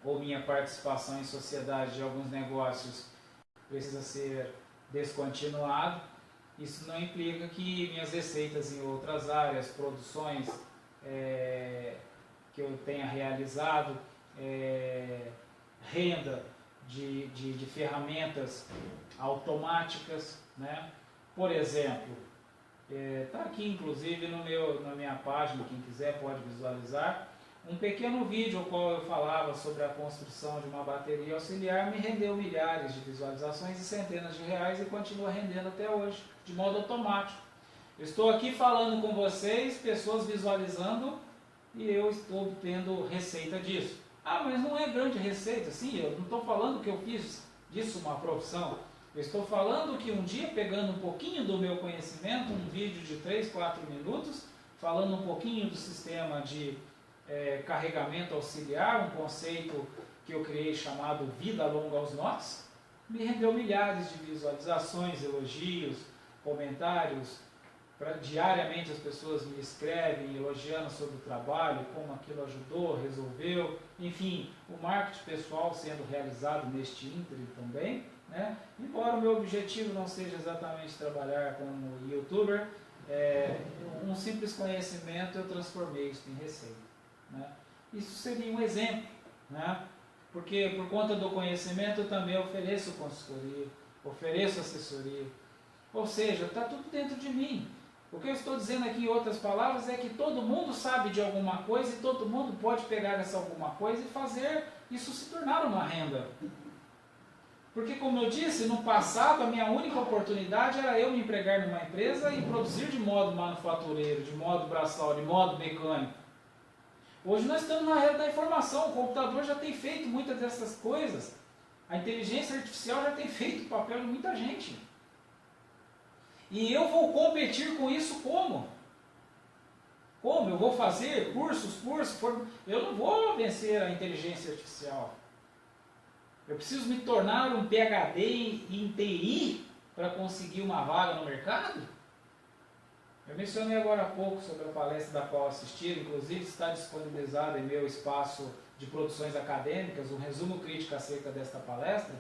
ou minha participação em sociedade de alguns negócios precisa ser descontinuado, isso não implica que minhas receitas em outras áreas, produções que eu tenha realizado, renda de ferramentas automáticas, né? Por exemplo, está aqui inclusive na minha página, quem quiser pode visualizar, um pequeno vídeo ao qual eu falava sobre a construção de uma bateria auxiliar, me rendeu milhares de visualizações e centenas de reais e continua rendendo até hoje, de modo automático. Eu estou aqui falando com vocês, pessoas visualizando e eu estou obtendo receita disso. Ah, mas não é grande receita, sim, eu não estou falando que eu fiz disso uma profissão. Eu estou falando que um dia, pegando um pouquinho do meu conhecimento, um vídeo de 3, 4 minutos, falando um pouquinho do sistema de carregamento auxiliar, um conceito que eu criei chamado Vida Longa aos Nós, me rendeu milhares de visualizações, elogios, comentários. Diariamente as pessoas me escrevem elogiando sobre o trabalho, como aquilo ajudou, resolveu, enfim, o marketing pessoal sendo realizado neste ínterim também, né? Embora o meu objetivo não seja exatamente trabalhar como youtuber, um simples conhecimento eu transformei isso em receita, né? Isso seria um exemplo, né? Porque por conta do conhecimento eu também ofereço consultoria, ofereço assessoria, ou seja, está tudo dentro de mim. O que eu estou dizendo aqui em outras palavras é que todo mundo sabe de alguma coisa e todo mundo pode pegar essa alguma coisa e fazer isso se tornar uma renda. Porque, como eu disse, no passado a minha única oportunidade era eu me empregar numa empresa e produzir de modo manufatureiro, de modo braçal, de modo mecânico. Hoje nós estamos na era da informação, o computador já tem feito muitas dessas coisas. A inteligência artificial já tem feito o papel de muita gente. E eu vou competir com isso como? Como? Eu vou fazer cursos, eu não vou vencer a inteligência artificial. Eu preciso me tornar um PhD em TI para conseguir uma vaga no mercado? Eu mencionei agora há pouco sobre a palestra da qual assisti, inclusive está disponibilizado em meu espaço de produções acadêmicas, um resumo crítico acerca desta palestra,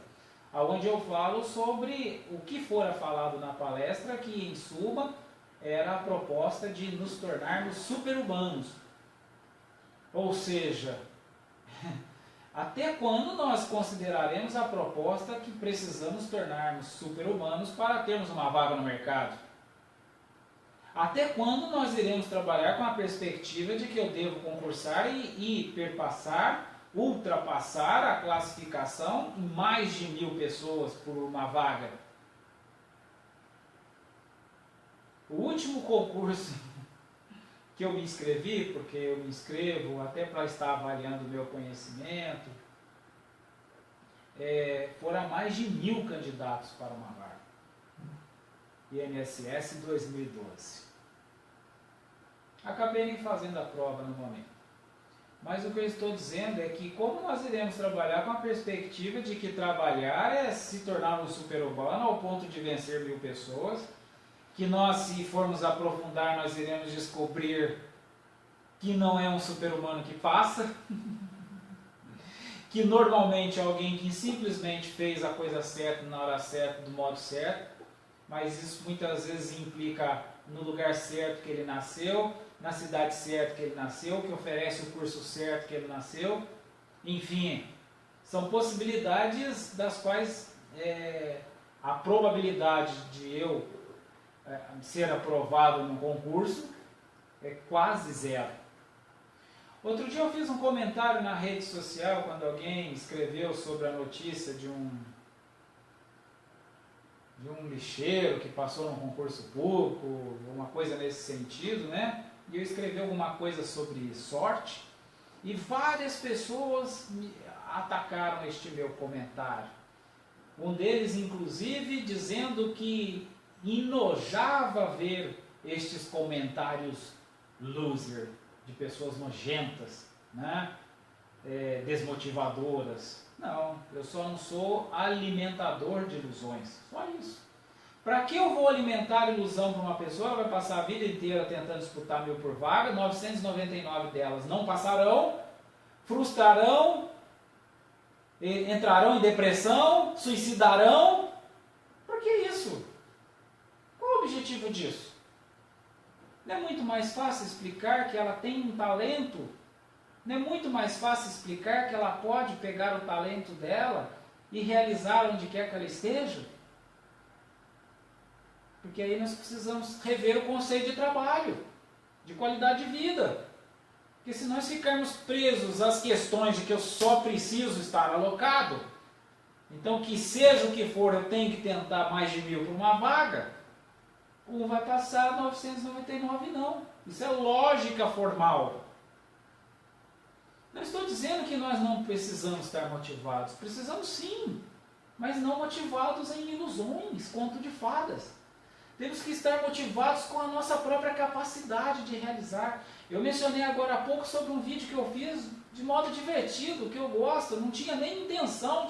onde eu falo sobre o que fora falado na palestra, que em suma era a proposta de nos tornarmos super-humanos. Ou seja, até quando nós consideraremos a proposta que precisamos tornarmos super-humanos para termos uma vaga no mercado? Até quando nós iremos trabalhar com a perspectiva de que eu devo concursar e perpassar, ultrapassar a classificação em mais de 1000 pessoas por uma vaga? O último concurso que eu me inscrevi, porque eu me inscrevo até para estar avaliando o meu conhecimento, foram mais de 1000 candidatos para uma vaga. INSS 2012. Acabei nem fazendo a prova no momento. Mas o que eu estou dizendo é que como nós iremos trabalhar com a perspectiva de que trabalhar é se tornar um super-humano ao ponto de vencer 1000 pessoas, que nós, se formos aprofundar, nós iremos descobrir que não é um super-humano que passa, que normalmente é alguém que simplesmente fez a coisa certa, na hora certa, do modo certo, mas isso muitas vezes implica no lugar certo que ele nasceu, na cidade certa que ele nasceu, que oferece o curso certo que ele nasceu, enfim, são possibilidades das quais a probabilidade de eu ser aprovado no concurso é quase zero. Outro dia eu fiz um comentário na rede social quando alguém escreveu sobre a notícia de um lixeiro que passou num concurso público, uma coisa nesse sentido, né? E eu escrevi alguma coisa sobre sorte e várias pessoas me atacaram este meu comentário. Um deles, inclusive, dizendo que enojava ver estes comentários loser, de pessoas nojentas, né? Desmotivadoras. Não, eu só não sou alimentador de ilusões, só isso. Para que eu vou alimentar ilusão para uma pessoa? Ela vai passar a vida inteira tentando disputar 1000 por vaga, 999 delas não passarão, frustrarão, entrarão em depressão, suicidarão. Por que isso? Qual o objetivo disso? Não é muito mais fácil explicar que ela tem um talento? Não é muito mais fácil explicar que ela pode pegar o talento dela e realizar onde quer que ela esteja? Porque aí nós precisamos rever o conceito de trabalho, de qualidade de vida. Porque se nós ficarmos presos às questões de que eu só preciso estar alocado, então que seja o que for, eu tenho que tentar mais de 1000 por uma vaga, um vai passar, 999 não. Isso é lógica formal. Não estou dizendo que nós não precisamos estar motivados. Precisamos sim, mas não motivados em ilusões, conto de fadas. Temos que estar motivados com a nossa própria capacidade de realizar. Eu mencionei agora há pouco sobre um vídeo que eu fiz de modo divertido, que eu gosto. Eu não tinha nem intenção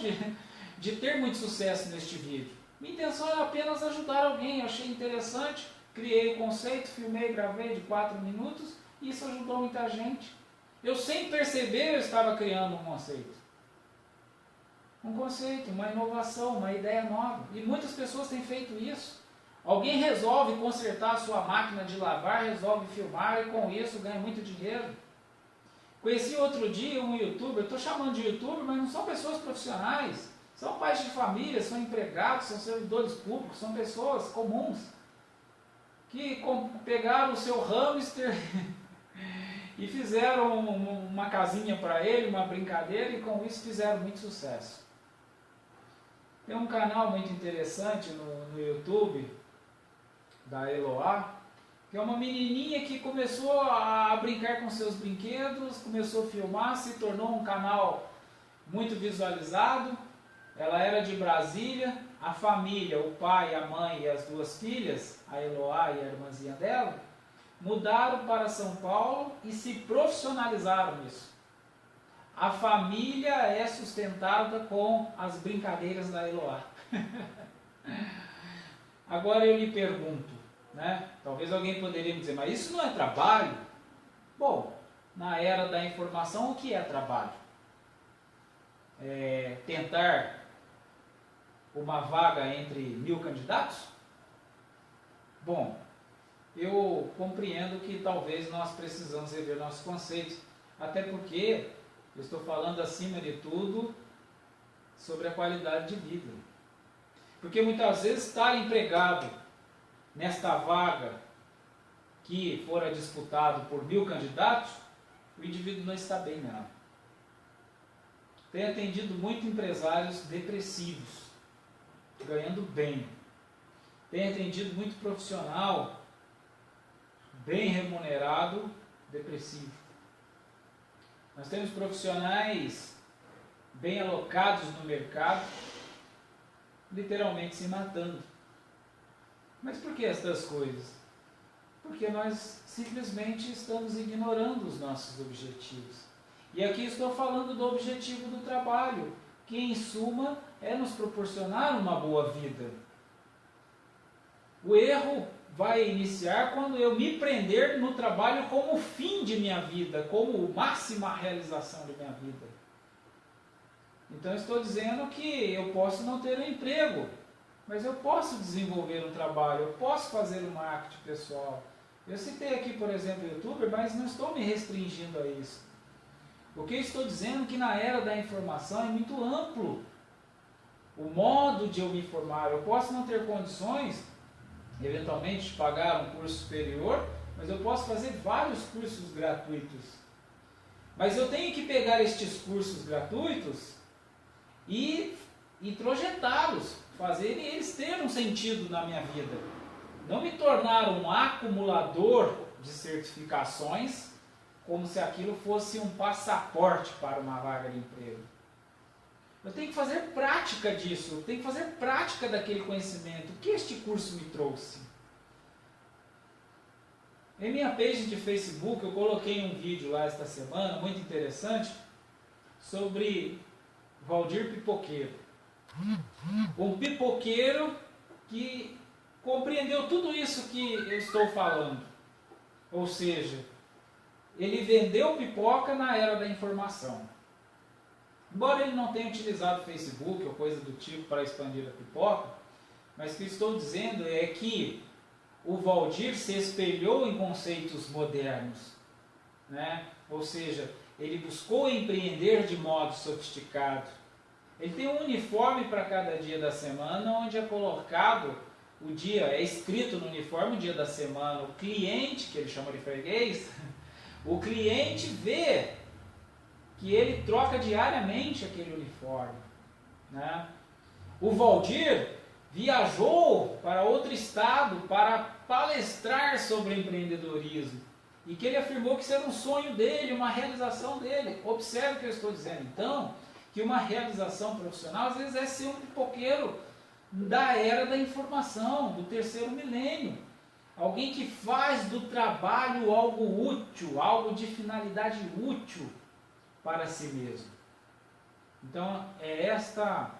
de ter muito sucesso neste vídeo. Minha intenção era apenas ajudar alguém. Eu achei interessante, criei o conceito, filmei, gravei de 4 minutos e isso ajudou muita gente. Eu, sem perceber, eu estava criando um conceito. Um conceito, uma inovação, uma ideia nova. E muitas pessoas têm feito isso. Alguém resolve consertar a sua máquina de lavar, resolve filmar e com isso ganha muito dinheiro. Conheci outro dia um youtuber, estou chamando de youtuber, mas não são pessoas profissionais. São pais de família, são empregados, são servidores públicos, são pessoas comuns. que pegaram o seu hamster e fizeram uma casinha para ele, uma brincadeira, e com isso fizeram muito sucesso. Tem um canal muito interessante no YouTube, da Eloá, que é uma menininha que começou a brincar com seus brinquedos, começou a filmar, se tornou um canal muito visualizado. Ela era de Brasília, a família, o pai, a mãe e as duas filhas, a Eloá e a irmãzinha dela, mudaram para São Paulo e se profissionalizaram nisso. A família é sustentada com as brincadeiras da Eloá. Agora eu lhe pergunto, né? Talvez alguém poderia me dizer, mas isso não é trabalho? Bom, na era da informação, o que é trabalho? É tentar uma vaga entre 1000 candidatos? Bom, eu compreendo que talvez nós precisamos rever nossos conceitos, até porque eu estou falando acima de tudo sobre a qualidade de vida. Porque muitas vezes estar empregado nesta vaga que fora disputado por 1000 candidatos, o indivíduo não está bem nela. Tenho atendido muito empresários depressivos, ganhando bem. Tenho atendido muito profissional bem remunerado, depressivo. Nós temos profissionais bem alocados no mercado, literalmente se matando. Mas por que estas coisas? Porque nós simplesmente estamos ignorando os nossos objetivos. E aqui estou falando do objetivo do trabalho, que em suma é nos proporcionar uma boa vida. O erro vai iniciar quando eu me prender no trabalho como o fim de minha vida, como máxima realização de minha vida. Então estou dizendo que eu posso não ter um emprego, mas eu posso desenvolver um trabalho, eu posso fazer um marketing pessoal. Eu citei aqui, por exemplo, o youtuber, mas não estou me restringindo a isso. O que eu estou dizendo é que na era da informação é muito amplo o modo de eu me informar. Eu posso não ter condições, eventualmente, de pagar um curso superior, mas eu posso fazer vários cursos gratuitos. Mas eu tenho que pegar estes cursos gratuitos e introjetá-los, fazer eles terem um sentido na minha vida. Não me tornar um acumulador de certificações, como se aquilo fosse um passaporte para uma vaga de emprego. Eu tenho que fazer prática disso, eu tenho que fazer prática daquele conhecimento. O que este curso me trouxe? Em minha page de Facebook, eu coloquei um vídeo lá esta semana, muito interessante, sobre Valdir Pipoqueiro. Um pipoqueiro que compreendeu tudo isso que eu estou falando. Ou seja, ele vendeu pipoca na era da informação. Embora ele não tenha utilizado o Facebook ou coisa do tipo para expandir a pipoca, mas o que estou dizendo é que o Valdir se espelhou em conceitos modernos, né? Ou seja, ele buscou empreender de modo sofisticado. Ele tem um uniforme para cada dia da semana, onde é colocado o dia, é escrito no uniforme o dia da semana. O cliente, que ele chama de freguês, o cliente vê que ele troca diariamente aquele uniforme, né? O Valdir viajou para outro estado para palestrar sobre empreendedorismo e que ele afirmou que isso era um sonho dele, uma realização dele. Observe o que eu estou dizendo, então, que uma realização profissional às vezes é ser um pipoqueiro da era da informação, do terceiro milênio. Alguém que faz do trabalho algo útil, algo de finalidade útil para si mesmo. Então, é esta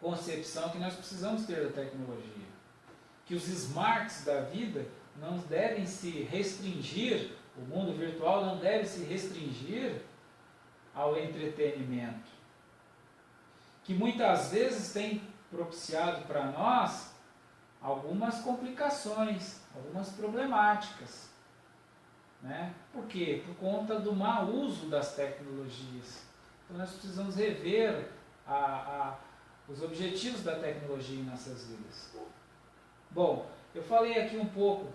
concepção que nós precisamos ter da tecnologia. Que os smarts da vida não devem se restringir, o mundo virtual não deve se restringir ao entretenimento. Que muitas vezes tem propiciado para nós algumas complicações, algumas problemáticas. Né? Por quê? Por conta do mau uso das tecnologias. Então nós precisamos rever os objetivos da tecnologia em nossas vidas. Bom, Eu falei aqui um pouco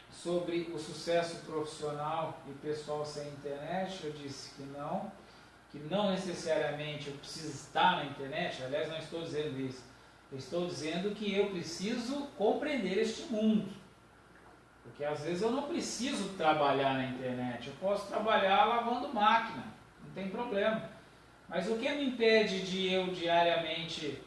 sobre o sucesso profissional e pessoal sem internet. Eu disse que não necessariamente eu preciso estar na internet. Aliás, não estou dizendo isso. Eu estou dizendo que eu preciso compreender este mundo. Porque às vezes eu não preciso trabalhar na internet. Eu posso trabalhar lavando máquina, não tem problema. Mas o que me impede de eu diariamente,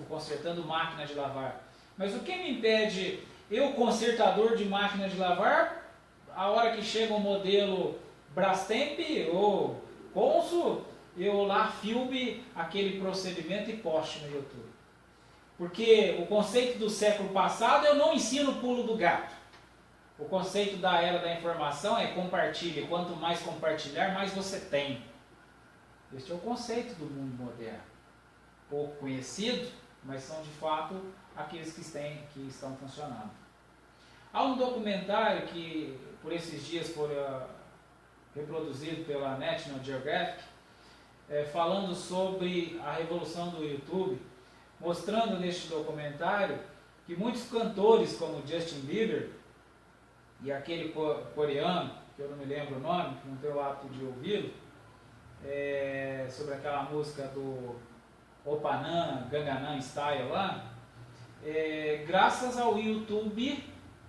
consertando máquina de lavar? Mas o que me impede eu, consertador de máquina de lavar, a hora que chega um modelo Brastemp ou Consul, eu lá filme aquele procedimento e poste no YouTube? Porque o conceito do século passado eu não ensino o pulo do gato. O conceito da era da informação é compartilhe. Quanto mais compartilhar, mais você tem. Este é o conceito do mundo moderno. Pouco conhecido, mas são de fato aqueles que estão funcionando. Há um documentário que por esses dias foi reproduzido pela National Geographic, falando sobre a revolução do YouTube, mostrando neste documentário que muitos cantores como Justin Bieber e aquele coreano, que eu não me lembro o nome, não tenho o hábito de ouvi-lo, sobre aquela música do Opanam, Gangnam Style lá, graças ao YouTube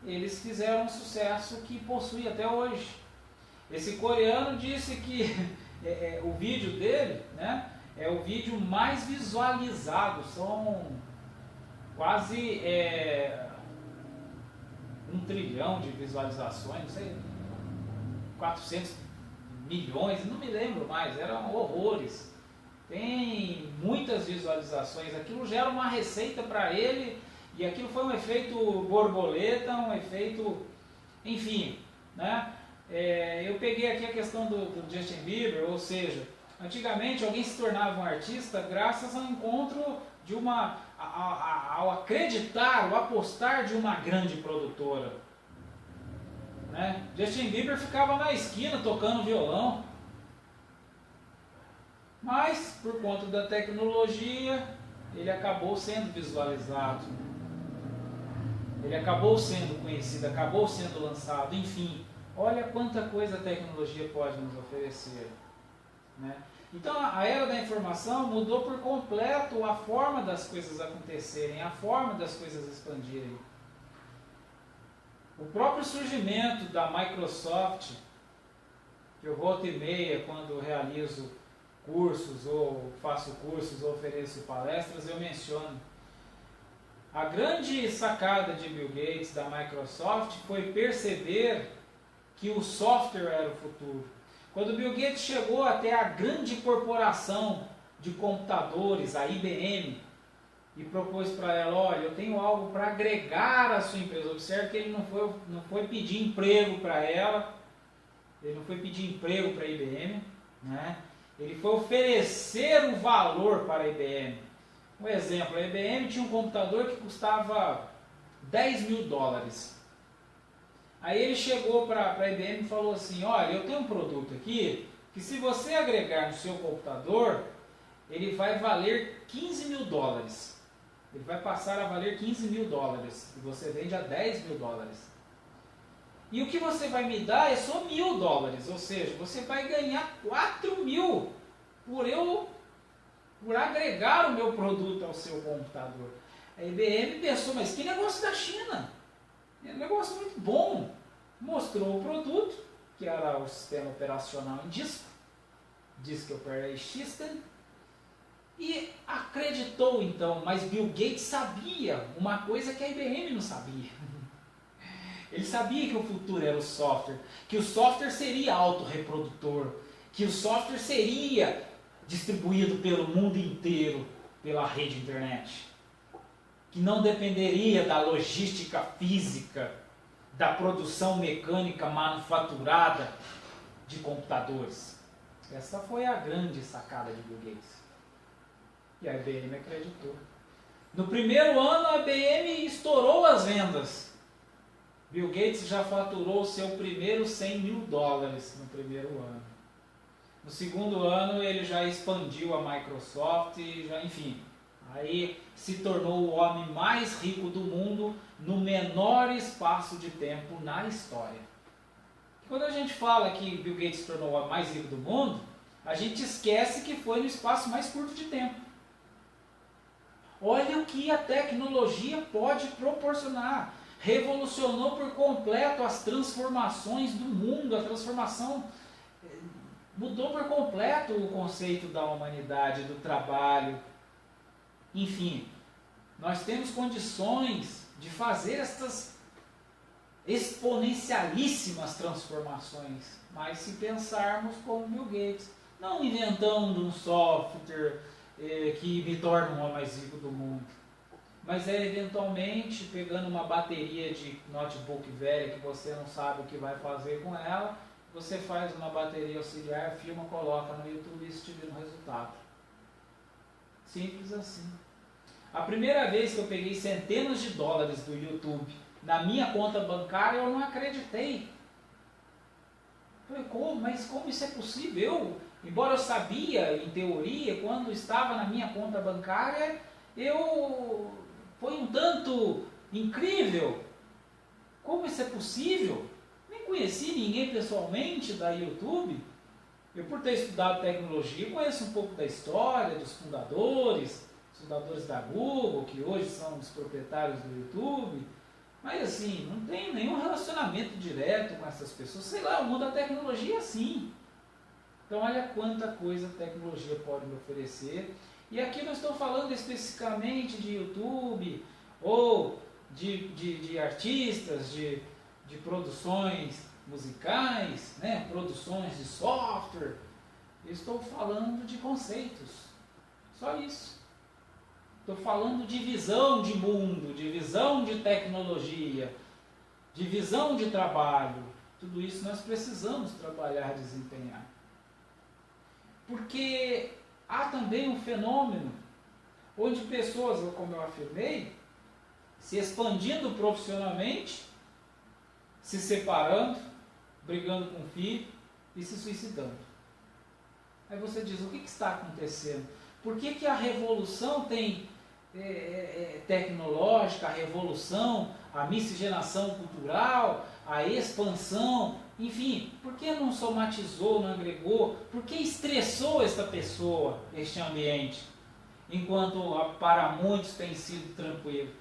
eles fizeram um sucesso que possui até hoje. Esse coreano disse que o vídeo dele, né, é o vídeo mais visualizado, são quase 1 trilhão de visualizações, não sei, 400 milhões, não me lembro mais, eram horrores. Tem muitas visualizações, aquilo gera uma receita para ele, e aquilo foi um efeito borboleta, um efeito, enfim, né? Eu peguei aqui a questão do Justin Bieber, ou seja, antigamente alguém se tornava um artista graças ao encontro de ao acreditar, ao apostar de uma grande produtora, né? Justin Bieber ficava na esquina tocando violão, mas por conta da tecnologia ele acabou sendo visualizado, ele acabou sendo conhecido, acabou sendo lançado, enfim, olha quanta coisa a tecnologia pode nos oferecer, né? Então a era da informação mudou por completo a forma das coisas acontecerem, a forma das coisas expandirem. O próprio surgimento da Microsoft, que eu volta e meia, quando realizo cursos, ou faço cursos, ou ofereço palestras, eu menciono. A grande sacada de Bill Gates, da Microsoft, foi perceber que o software era o futuro. Quando Bill Gates chegou até a grande corporação de computadores, a IBM, e propôs para ela, olha, eu tenho algo para agregar à sua empresa. Observe que ele não foi pedir emprego para ela, ele não foi pedir emprego para a IBM, né? Ele foi oferecer o valor para a IBM. Um exemplo, a IBM tinha um computador que custava $10.000. Aí ele chegou para a IBM e falou assim, olha, eu tenho um produto aqui, que se você agregar no seu computador, ele vai valer $15.000. Ele vai passar a valer $15.000, e você vende a $10.000. E o que você vai me dar é só $1.000, ou seja, você vai ganhar $4.000 por agregar o meu produto ao seu computador. A IBM pensou, mas que negócio da China? É um negócio muito bom. Mostrou o produto, que era o sistema operacional em disco, Disk Operating System, e acreditou então, mas Bill Gates sabia uma coisa que a IBM não sabia. Ele sabia que o futuro era o software, que o software seria autorreprodutor, que o software seria distribuído pelo mundo inteiro pela rede internet, que não dependeria da logística física, da produção mecânica manufaturada de computadores. Essa foi a grande sacada de Bill Gates. E a IBM acreditou. No primeiro ano a IBM estourou as vendas. Bill Gates já faturou o seu primeiro $100.000 no primeiro ano. No segundo ano ele já expandiu a Microsoft, enfim, Aí se tornou o homem mais rico do mundo no menor espaço de tempo na história. Quando a gente fala que Bill Gates se tornou o homem mais rico do mundo, a gente esquece que foi no espaço mais curto de tempo. Olha o que a tecnologia pode proporcionar. Revolucionou por completo as transformações do mundo, a transformação mudou por completo o conceito da humanidade, do trabalho. Enfim, nós temos condições de fazer estas exponencialíssimas transformações, mas se pensarmos como Bill Gates, não inventando um software que me torna o homem mais rico do mundo, mas eventualmente pegando uma bateria de notebook velha que você não sabe o que vai fazer com ela, você faz uma bateria auxiliar, filma, coloca no YouTube e isso te vira um resultado. Simples assim. A primeira vez que eu peguei centenas de dólares do YouTube na minha conta bancária, eu não acreditei. Falei, mas como isso é possível? Embora eu sabia, em teoria, quando estava na minha conta bancária, foi um tanto incrível. Como isso é possível? Nem conheci ninguém pessoalmente da YouTube. Eu, por ter estudado tecnologia, conheço um pouco da história, dos fundadores da Google, que hoje são os proprietários do YouTube. Mas assim, não tenho nenhum relacionamento direto com essas pessoas. Sei lá, o mundo da tecnologia é assim. Então olha quanta coisa a tecnologia pode me oferecer. E aqui não estou falando especificamente de YouTube ou de artistas, de produções musicais, né? Produções de software. Eu estou falando de conceitos. Só isso. Estou falando de visão de mundo, de visão de tecnologia, de visão de trabalho. Tudo isso nós precisamos trabalhar, desempenhar. Porque há também um fenômeno onde pessoas, como eu afirmei, se expandindo profissionalmente, se separando, brigando com o filho e se suicidando. Aí você diz, o que está acontecendo? Por que a revolução tecnológica, a revolução, a miscigenação cultural, a expansão, enfim, por que não somatizou, não agregou? Por que estressou esta pessoa, este ambiente, enquanto para muitos tem sido tranquilo?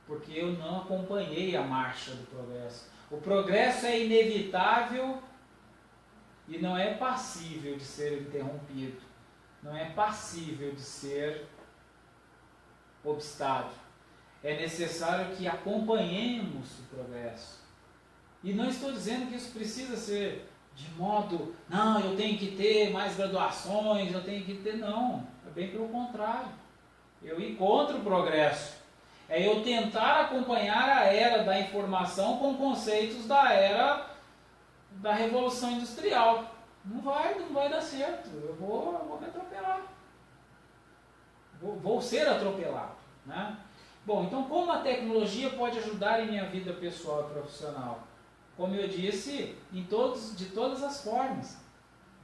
Porque eu não acompanhei a marcha do progresso. O progresso é inevitável e não é passível de ser interrompido. Não é passível de ser obstado. É necessário que acompanhemos o progresso. E não estou dizendo que isso precisa ser de modo, não, eu tenho que ter mais graduações, eu tenho que ter, não. É bem pelo contrário. Eu ir contra o progresso. É eu tentar acompanhar a era da informação com conceitos da era da Revolução Industrial. Não vai dar certo. Eu vou me atropelar. Vou ser atropelado. Né? Bom, então como a tecnologia pode ajudar em minha vida pessoal e profissional? Como eu disse, de todas as formas.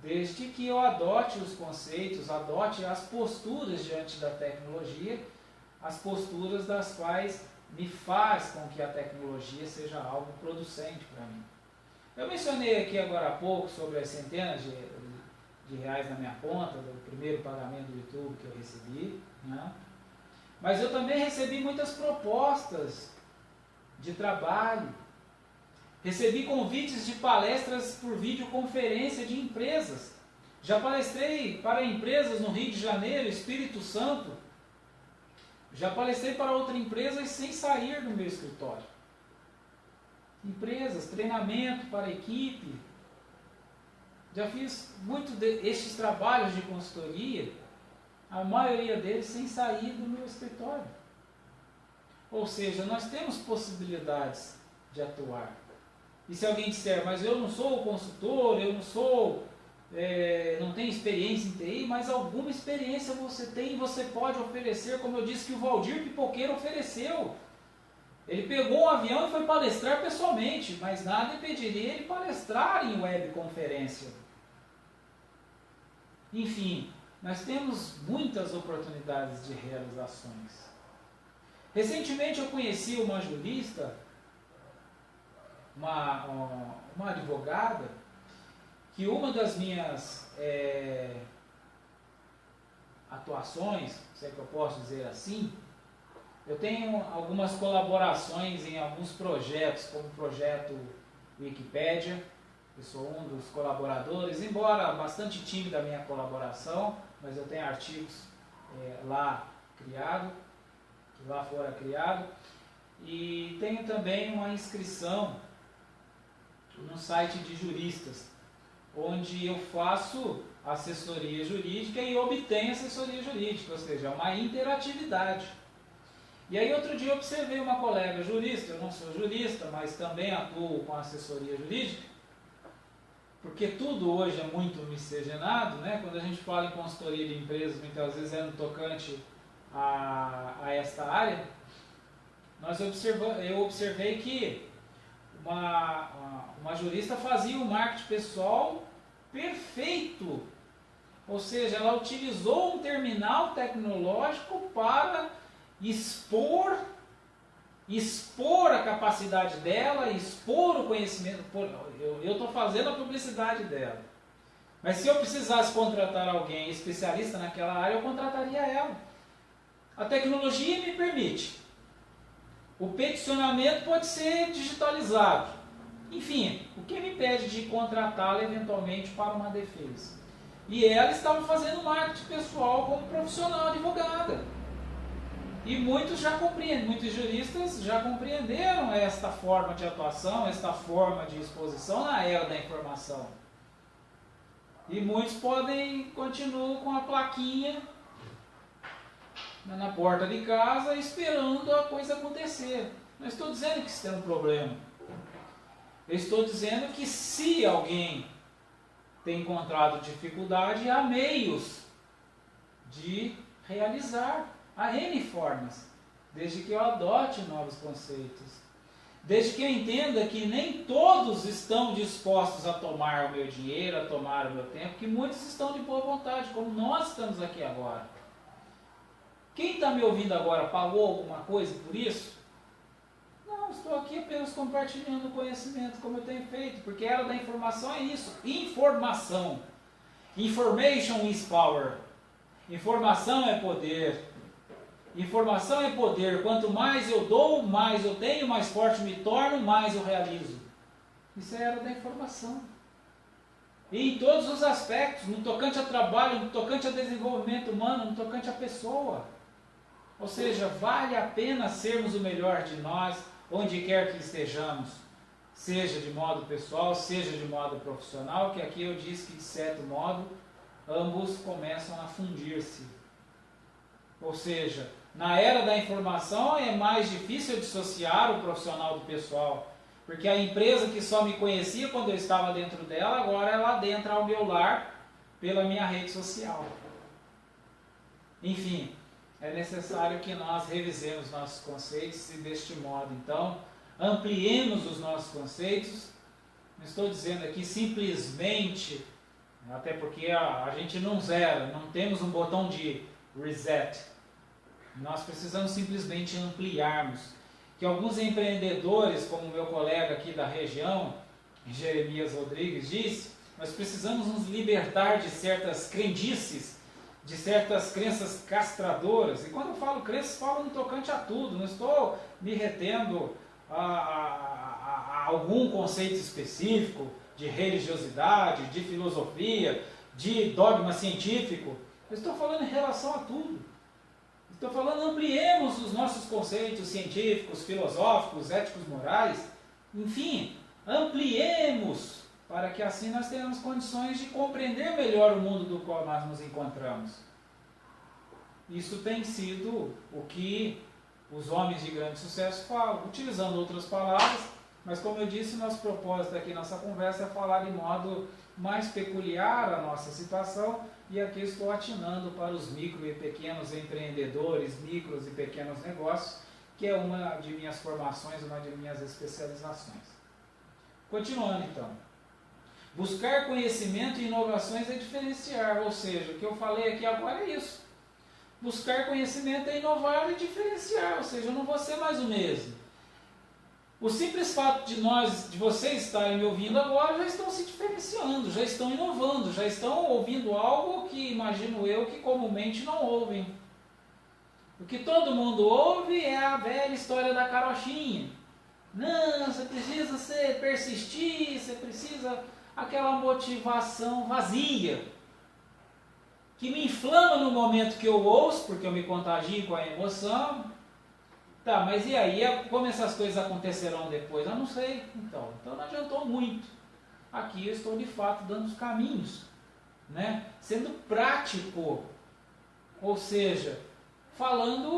Desde que eu adote os conceitos, adote as posturas diante da tecnologia, as posturas das quais me faz com que a tecnologia seja algo producente para mim. Eu mencionei aqui agora há pouco sobre as centenas de reais na minha conta, do primeiro pagamento do YouTube que eu recebi, né? Mas eu também recebi muitas propostas de trabalho, recebi convites de palestras por videoconferência de empresas, já palestrei para empresas no Rio de Janeiro, Espírito Santo, já palestrei para outras empresas sem sair do meu escritório. Empresas, treinamento para a equipe. Já fiz muitos destes trabalhos de consultoria, a maioria deles sem sair do meu escritório. Ou seja, nós temos possibilidades de atuar. E se alguém disser, mas eu não sou consultor, eu não sou, não tenho experiência em TI, mas alguma experiência você tem e você pode oferecer, como eu disse que o Valdir Pipoqueiro ofereceu. Ele pegou um avião e foi palestrar pessoalmente, mas nada impediria ele palestrar em webconferência. Enfim, nós temos muitas oportunidades de realizações. Recentemente eu conheci uma jurista, uma advogada, que uma das minhas atuações, se é que eu posso dizer assim, eu tenho algumas colaborações em alguns projetos, como o projeto Wikipédia. Eu sou um dos colaboradores, embora bastante tímido da minha colaboração, mas eu tenho artigos lá fora criado, e tenho também uma inscrição no site de juristas, onde eu faço assessoria jurídica e obtenho assessoria jurídica, ou seja, é uma interatividade. E aí outro dia eu observei uma colega jurista, eu não sou jurista, mas também atuo com assessoria jurídica, porque tudo hoje é muito miscigenado, né? Quando a gente fala em consultoria de empresas, muitas vezes é no tocante a esta área, eu observei que uma jurista fazia o marketing pessoal perfeito, ou seja, ela utilizou um terminal tecnológico para expor a capacidade dela, expor o conhecimento. Eu estou fazendo a publicidade dela, mas se eu precisasse contratar alguém especialista naquela área, eu contrataria ela. A tecnologia me permite. O peticionamento pode ser digitalizado. Enfim, o que me impede de contratá-la eventualmente para uma defesa? E ela estava fazendo marketing pessoal como profissional advogada. E muitos juristas já compreenderam esta forma de atuação, esta forma de exposição na era da informação. E muitos continuam com a plaquinha na porta de casa, esperando a coisa acontecer. Não estou dizendo que isso é um problema. Eu estou dizendo que se alguém tem encontrado dificuldade, há meios de realizar. Há N formas, desde que eu adote novos conceitos. Desde que eu entenda que nem todos estão dispostos a tomar o meu dinheiro, a tomar o meu tempo, que muitos estão de boa vontade, como nós estamos aqui agora. Quem está me ouvindo agora pagou alguma coisa por isso? Não, estou aqui apenas compartilhando conhecimento, como eu tenho feito, porque a era da informação é isso, informação. Information is power. Informação é poder. Informação é poder. Quanto mais eu dou, mais eu tenho, mais forte me torno, mais eu realizo. Isso é a era da informação. E em todos os aspectos, no tocante a trabalho, no tocante a desenvolvimento humano, no tocante a pessoa. Ou seja, vale a pena sermos o melhor de nós, onde quer que estejamos, seja de modo pessoal, seja de modo profissional, que aqui eu disse que, de certo modo, ambos começam a fundir-se. Ou seja, na era da informação é mais difícil dissociar o profissional do pessoal, porque a empresa que só me conhecia quando eu estava dentro dela, agora ela adentra ao meu lar pela minha rede social. Enfim, é necessário que nós revisemos nossos conceitos e deste modo, então, ampliemos os nossos conceitos. Não estou dizendo aqui simplesmente, até porque a gente não zera, não temos um botão de reset. Nós precisamos simplesmente ampliarmos. Que alguns empreendedores, como o meu colega aqui da região, Jeremias Rodrigues, disse, nós precisamos nos libertar de certas crendices, de certas crenças castradoras. E quando eu falo crenças, falo no tocante a tudo. Não estou me retendo a algum conceito específico de religiosidade, de filosofia, de dogma científico. Eu estou falando em relação a tudo. Estou falando, ampliemos os nossos conceitos científicos, filosóficos, éticos, morais. Enfim, ampliemos para que assim nós tenhamos condições de compreender melhor o mundo do qual nós nos encontramos. Isso tem sido o que os homens de grande sucesso falam, utilizando outras palavras, mas como eu disse, nosso propósito aqui nessa conversa é falar de modo mais peculiar a nossa situação, e aqui estou atinando para os micro e pequenos empreendedores, micros e pequenos negócios, que é uma de minhas formações, uma de minhas especializações. Continuando então. Buscar conhecimento e inovações é diferenciar, ou seja, o que eu falei aqui agora é isso. Buscar conhecimento é inovar e diferenciar, ou seja, eu não vou ser mais o mesmo. O simples fato de vocês estarem me ouvindo agora, já estão se diferenciando, já estão inovando, já estão ouvindo algo que imagino eu que comumente não ouvem. O que todo mundo ouve é a velha história da carochinha. Não, você precisa persistir, você precisa aquela motivação vazia, que me inflama no momento que eu ouço, porque eu me contagio com a emoção. Tá, mas e aí? Como essas coisas acontecerão depois? Eu não sei. Então não adiantou muito. Aqui eu estou de fato dando os caminhos, né? Sendo prático, ou seja, falando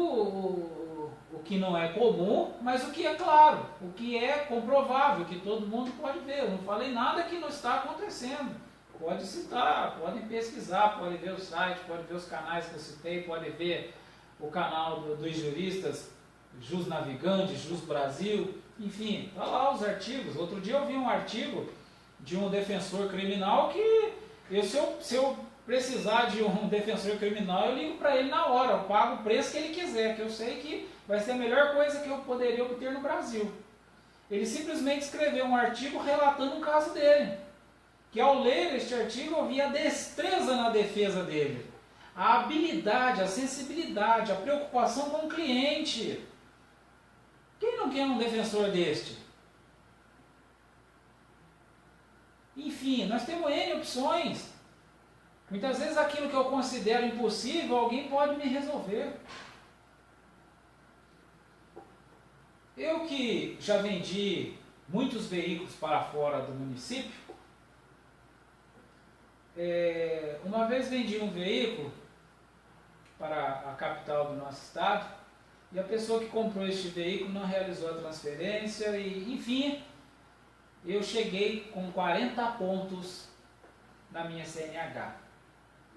o que não é comum, mas o que é claro, o que é comprovável, que todo mundo pode ver. Eu não falei nada que não está acontecendo. Pode citar, podem pesquisar, pode ver o site, pode ver os canais que eu citei, pode ver o canal dos juristas, Jus Navigante, Jus Brasil, enfim, tá lá os artigos. Outro dia eu vi um artigo de um defensor criminal que, se eu precisar de um defensor criminal, eu ligo para ele na hora, eu pago o preço que ele quiser, que eu sei que vai ser a melhor coisa que eu poderia obter no Brasil. Ele simplesmente escreveu um artigo relatando o caso dele, que ao ler este artigo eu vi a destreza na defesa dele, a habilidade, a sensibilidade, a preocupação com o cliente. Quem não quer um defensor deste? Enfim, nós temos N opções. Muitas vezes aquilo que eu considero impossível, alguém pode me resolver. Eu que já vendi muitos veículos para fora do município, uma vez vendi um veículo para a capital do nosso estado, e a pessoa que comprou este veículo não realizou a transferência, e enfim, eu cheguei com 40 pontos na minha CNH,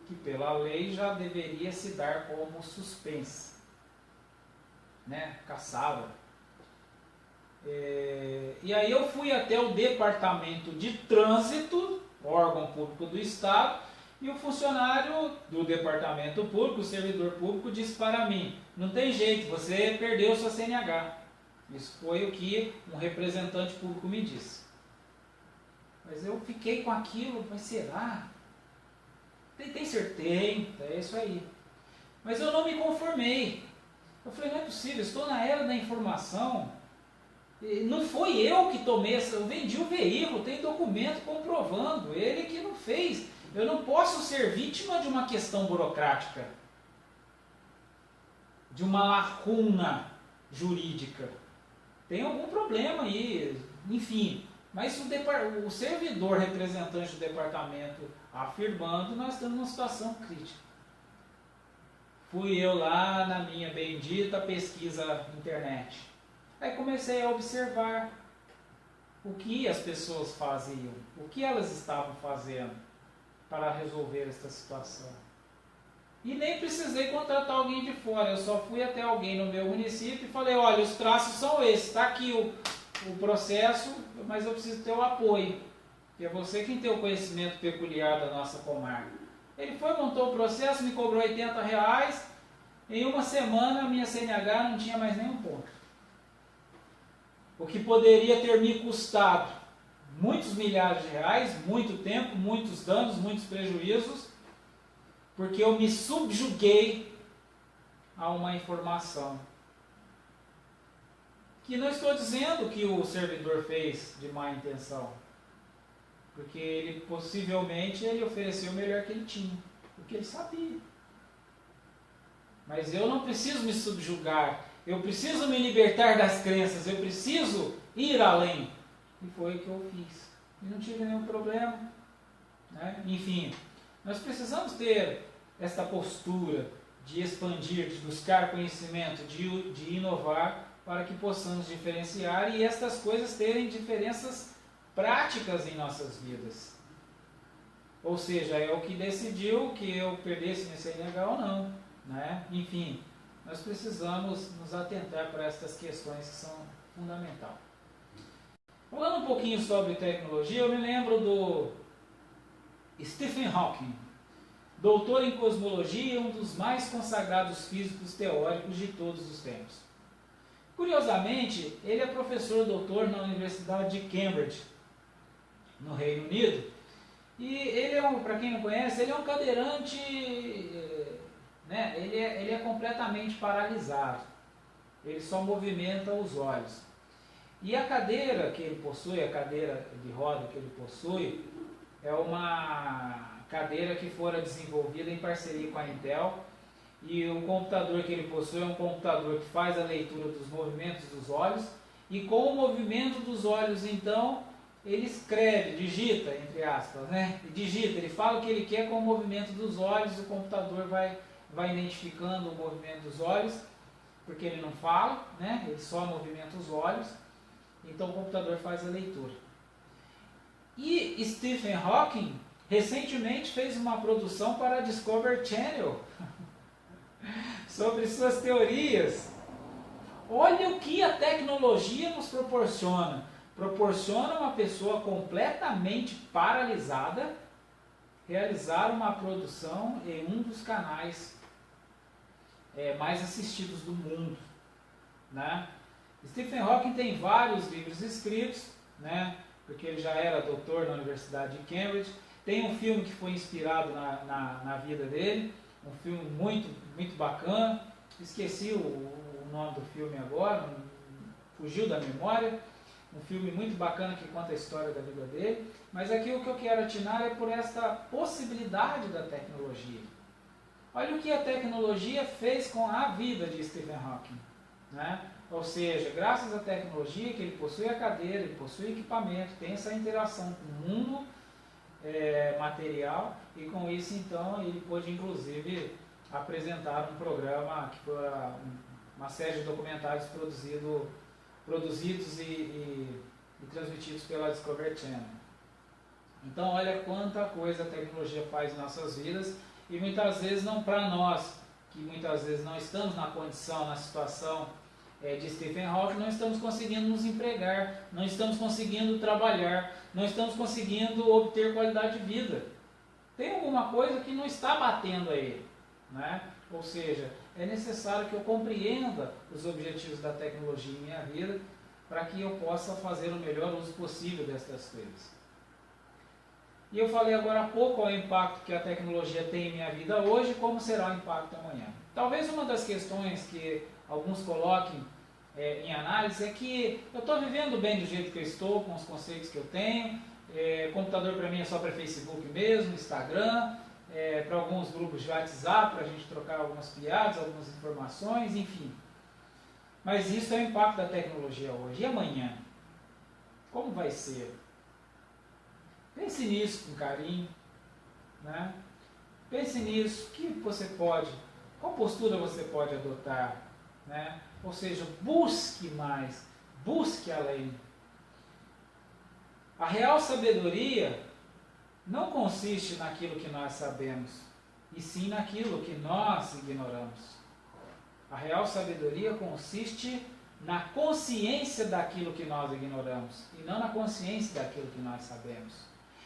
que pela lei já deveria se dar como suspensa, né? Caçada. E aí eu fui até o departamento de trânsito, órgão público do estado, e o funcionário do departamento público, o servidor público, disse para mim: não tem jeito, você perdeu sua CNH. Isso foi o que um representante público me disse. Mas eu fiquei com aquilo, mas será? Tem certeza? É isso aí. Mas eu não me conformei. Eu falei, não é possível, estou na era da informação. Não foi eu que tomei eu vendi o veículo, tem documento comprovando, ele que não fez. Eu não posso ser vítima de uma questão burocrática, de uma lacuna jurídica. Tem algum problema aí, enfim. Mas o servidor representante do departamento afirmando, nós estamos numa situação crítica. Fui eu lá na minha bendita pesquisa internet. Aí comecei a observar o que as pessoas faziam, o que elas estavam fazendo para resolver esta situação. E nem precisei contratar alguém de fora, eu só fui até alguém no meu município e falei, olha, os traços são esses, está aqui o processo, mas eu preciso ter o apoio, que é você quem tem o conhecimento peculiar da nossa comarca. Ele foi, montou o processo, me cobrou R$80, em uma semana a minha CNH não tinha mais nenhum ponto. O que poderia ter me custado muitos milhares de reais, muito tempo, muitos danos, muitos prejuízos, porque eu me subjuguei a uma informação. Que não estou dizendo que o servidor fez de má intenção, porque ele possivelmente ele ofereceu o melhor que ele tinha, porque ele sabia. Mas eu não preciso me subjugar, eu preciso me libertar das crenças, eu preciso ir além. E foi o que eu fiz. E não tive nenhum problema, né? Enfim, nós precisamos ter esta postura de expandir, de buscar conhecimento, de inovar, para que possamos diferenciar e estas coisas terem diferenças práticas em nossas vidas. Ou seja, é o que decidiu que eu perdesse minha CNH ou não, né? Enfim, nós precisamos nos atentar para estas questões que são fundamentais. Falando um pouquinho sobre tecnologia, eu me lembro Stephen Hawking, doutor em cosmologia e um dos mais consagrados físicos teóricos de todos os tempos. Curiosamente, ele é professor doutor na Universidade de Cambridge, no Reino Unido, e ele para quem não conhece, ele é um cadeirante, né? Ele é completamente paralisado, ele só movimenta os olhos. E a cadeira que ele possui, a cadeira de roda que ele possui, é uma cadeira que fora desenvolvida em parceria com a Intel, e o computador que ele possui é um computador que faz a leitura dos movimentos dos olhos, e com o movimento dos olhos, então, ele escreve, digita, entre aspas, né? Digita, ele fala o que ele quer com o movimento dos olhos, o computador vai identificando o movimento dos olhos, porque ele não fala, né? Ele só movimenta os olhos, então o computador faz a leitura. E Stephen Hawking recentemente fez uma produção para a Discovery Channel sobre suas teorias. Olha o que a tecnologia nos proporciona. Proporciona uma pessoa completamente paralisada realizar uma produção em um dos canais mais assistidos do mundo, né? Stephen Hawking tem vários livros escritos, né? Porque ele já era doutor na Universidade de Cambridge. Tem um filme que foi inspirado na vida dele, um filme muito, muito bacana. Esqueci o nome do filme agora, fugiu da memória. Um filme muito bacana que conta a história da vida dele. Mas aqui o que eu quero atinar é por esta possibilidade da tecnologia. Olha o que a tecnologia fez com a vida de Stephen Hawking, né? Ou seja, graças à tecnologia que ele possui a cadeira, ele possui equipamento, tem essa interação com o mundo material, e com isso então ele pôde inclusive apresentar um programa que foi uma série de documentários produzidos e transmitidos pela Discovery Channel. Então olha quanta coisa a tecnologia faz em nossas vidas, e muitas vezes não para nós, que muitas vezes não estamos na condição, na situação de Stephen Hawking, não estamos conseguindo nos empregar, não estamos conseguindo trabalhar, não estamos conseguindo obter qualidade de vida. Tem alguma coisa que não está batendo a ele, né? Ou seja, é necessário que eu compreenda os objetivos da tecnologia em minha vida para que eu possa fazer o melhor uso possível destas coisas. E eu falei agora há pouco qual é o impacto que a tecnologia tem em minha vida hoje e como será o impacto amanhã. Talvez uma das questões que alguns coloquem em análise é que eu estou vivendo bem do jeito que eu estou, com os conceitos que eu tenho. Computador para mim é só para Facebook mesmo, Instagram, para alguns grupos de WhatsApp, para a gente trocar algumas piadas, algumas informações, enfim. Mas isso é o impacto da tecnologia hoje. E amanhã? Como vai ser? Pense nisso com carinho, né? Pense nisso, qual postura você pode adotar, né? Ou seja, busque mais, busque além. A real sabedoria não consiste naquilo que nós sabemos, e sim naquilo que nós ignoramos. A real sabedoria consiste na consciência daquilo que nós ignoramos, e não na consciência daquilo que nós sabemos.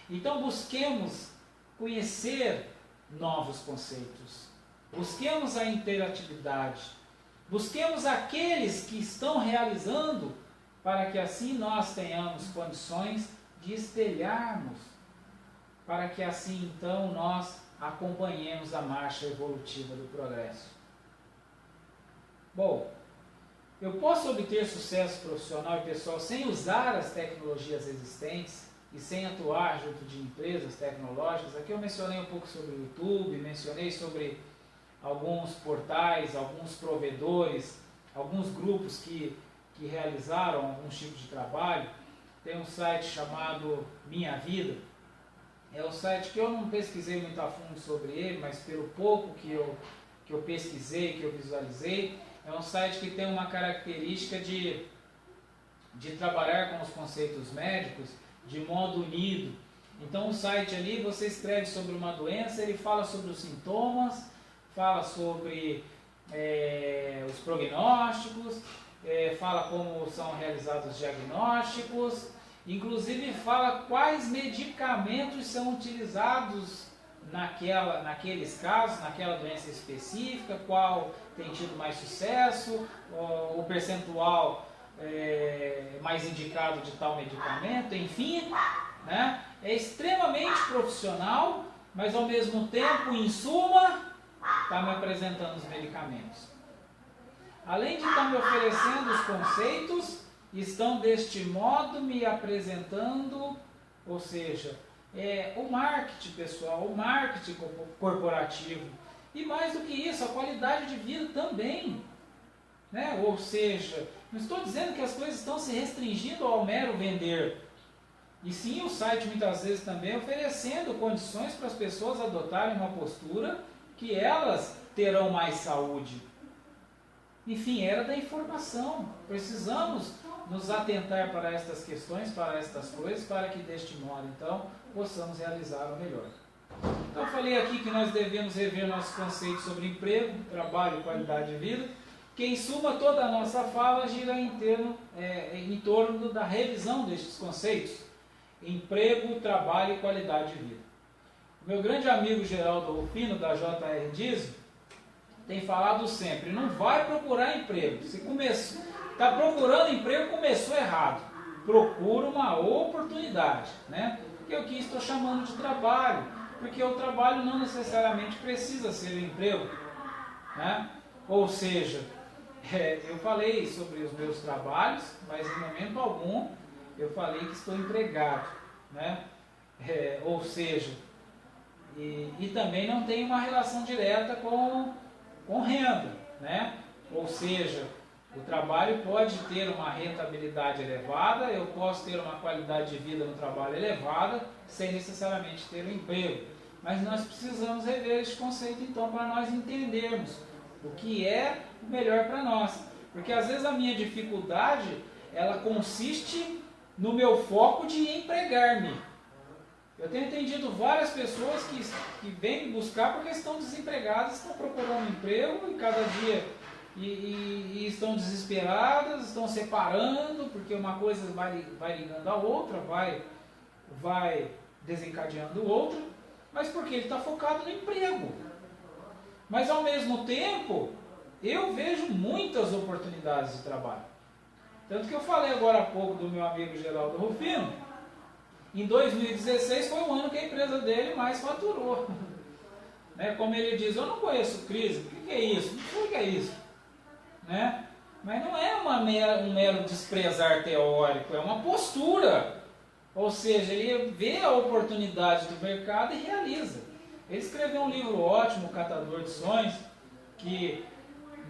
Então busquemos conhecer novos conceitos, busquemos a interatividade, busquemos aqueles que estão realizando, para que assim nós tenhamos condições de espelharmos, para que assim então nós acompanhemos a marcha evolutiva do progresso. Bom, eu posso obter sucesso profissional e pessoal sem usar as tecnologias existentes e sem atuar junto de empresas tecnológicas. Aqui eu mencionei um pouco sobre o YouTube, mencionei sobre alguns portais, alguns provedores, alguns grupos que realizaram alguns tipos de trabalho. Tem um site chamado Minha Vida. É um site que eu não pesquisei muito a fundo sobre ele, mas pelo pouco que eu pesquisei, que eu visualizei, é um site que tem uma característica de trabalhar com os conceitos médicos de modo unido. Então o site ali, você escreve sobre uma doença, ele fala sobre os sintomas, fala sobre os prognósticos, fala como são realizados os diagnósticos, Inclusive fala quais medicamentos são utilizados naqueles casos, naquela doença específica, qual tem tido mais sucesso, o percentual mais indicado de tal medicamento, enfim, né? É extremamente profissional, mas ao mesmo tempo, em suma, está me apresentando os medicamentos. Além de estar me oferecendo os conceitos, estão deste modo me apresentando, ou seja, o marketing pessoal, o marketing corporativo. E mais do que isso, a qualidade de vida também. Né? Ou seja, não estou dizendo que as coisas estão se restringindo ao mero vender. E sim, o site muitas vezes também oferecendo condições para as pessoas adotarem uma postura que elas terão mais saúde. Enfim, era da informação. Precisamos nos atentar para estas questões, para estas coisas, para que deste modo, então, possamos realizar o melhor. Então, eu falei aqui que nós devemos rever nossos conceitos sobre emprego, trabalho e qualidade de vida, que em suma toda a nossa fala gira em torno da revisão destes conceitos: emprego, trabalho e qualidade de vida. O meu grande amigo Geraldo Rufino, da JR Diesel, tem falado sempre: não vai procurar emprego. Se está procurando emprego, começou errado. Procura uma oportunidade, né? Que é o que estou chamando de trabalho, porque o trabalho não necessariamente precisa ser um emprego, né? Ou seja, eu falei sobre os meus trabalhos, mas em momento algum eu falei que estou empregado, né? Ou seja, e também não tem uma relação direta com renda, né? Ou seja, o trabalho pode ter uma rentabilidade elevada, eu posso ter uma qualidade de vida no trabalho elevada, sem necessariamente ter um emprego. Mas nós precisamos rever este conceito, então, para nós entendermos o que é o melhor para nós. Porque às vezes a minha dificuldade, ela consiste no meu foco de empregar-me. Eu tenho entendido várias pessoas que vêm buscar porque estão desempregadas, estão procurando emprego e cada dia e estão desesperadas, estão separando, porque uma coisa vai ligando a outra, vai desencadeando outra, mas porque ele está focado no emprego. Mas ao mesmo tempo, eu vejo muitas oportunidades de trabalho. Tanto que eu falei agora há pouco do meu amigo Geraldo Rufino. Em 2016 foi o ano que a empresa dele mais faturou. Né? Como ele diz, eu não conheço crise, o que é isso? Não sei o que é isso. Né? Mas não é um mero desprezar teórico, é uma postura. Ou seja, ele vê a oportunidade do mercado e realiza. Ele escreveu um livro ótimo, O Catador de Sonhos, que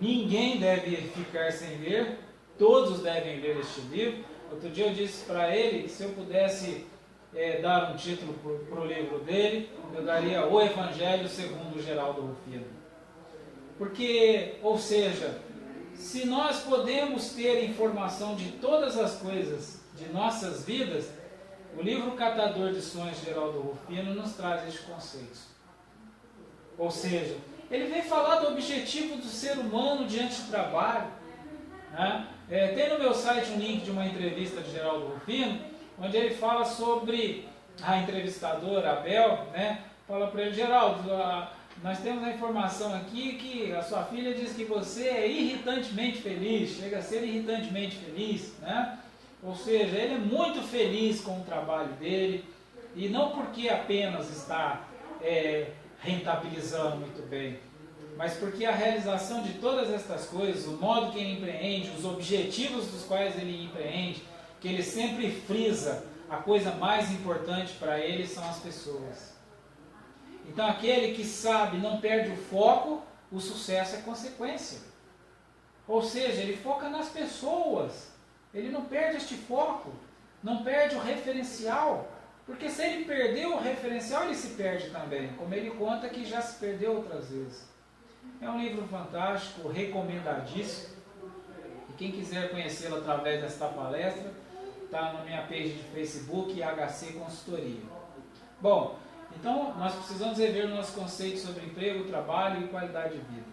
ninguém deve ficar sem ler, todos devem ler este livro. Outro dia eu disse para ele que se eu pudesse dar um título para o livro dele, eu daria O Evangelho segundo Geraldo Rufino. Porque, ou seja, se nós podemos ter informação de todas as coisas de nossas vidas, o livro Catador de Sonhos de Geraldo Rufino nos traz estes conceitos. Ou seja, ele vem falar do objetivo do ser humano diante do trabalho. Né? Tem no meu site um link de uma entrevista de Geraldo Rufino, onde ele fala sobre a entrevistadora, a Bel, né? Fala para ele: Geraldo, nós temos a informação aqui que a sua filha diz que você é irritantemente feliz, chega a ser irritantemente feliz, né? Ou seja, ele é muito feliz com o trabalho dele, e não porque apenas está rentabilizando muito bem, mas porque a realização de todas estas coisas, o modo que ele empreende, os objetivos dos quais ele empreende, que ele sempre frisa, a coisa mais importante para ele são as pessoas. Então aquele que sabe, não perde o foco, o sucesso é consequência. Ou seja, ele foca nas pessoas, ele não perde este foco, não perde o referencial, porque se ele perdeu o referencial, ele se perde também, como ele conta que já se perdeu outras vezes. É um livro fantástico, recomendadíssimo, e quem quiser conhecê-lo através desta palestra, está na minha page de Facebook, HC Consultoria. Bom, então nós precisamos rever nossos conceitos sobre emprego, trabalho e qualidade de vida.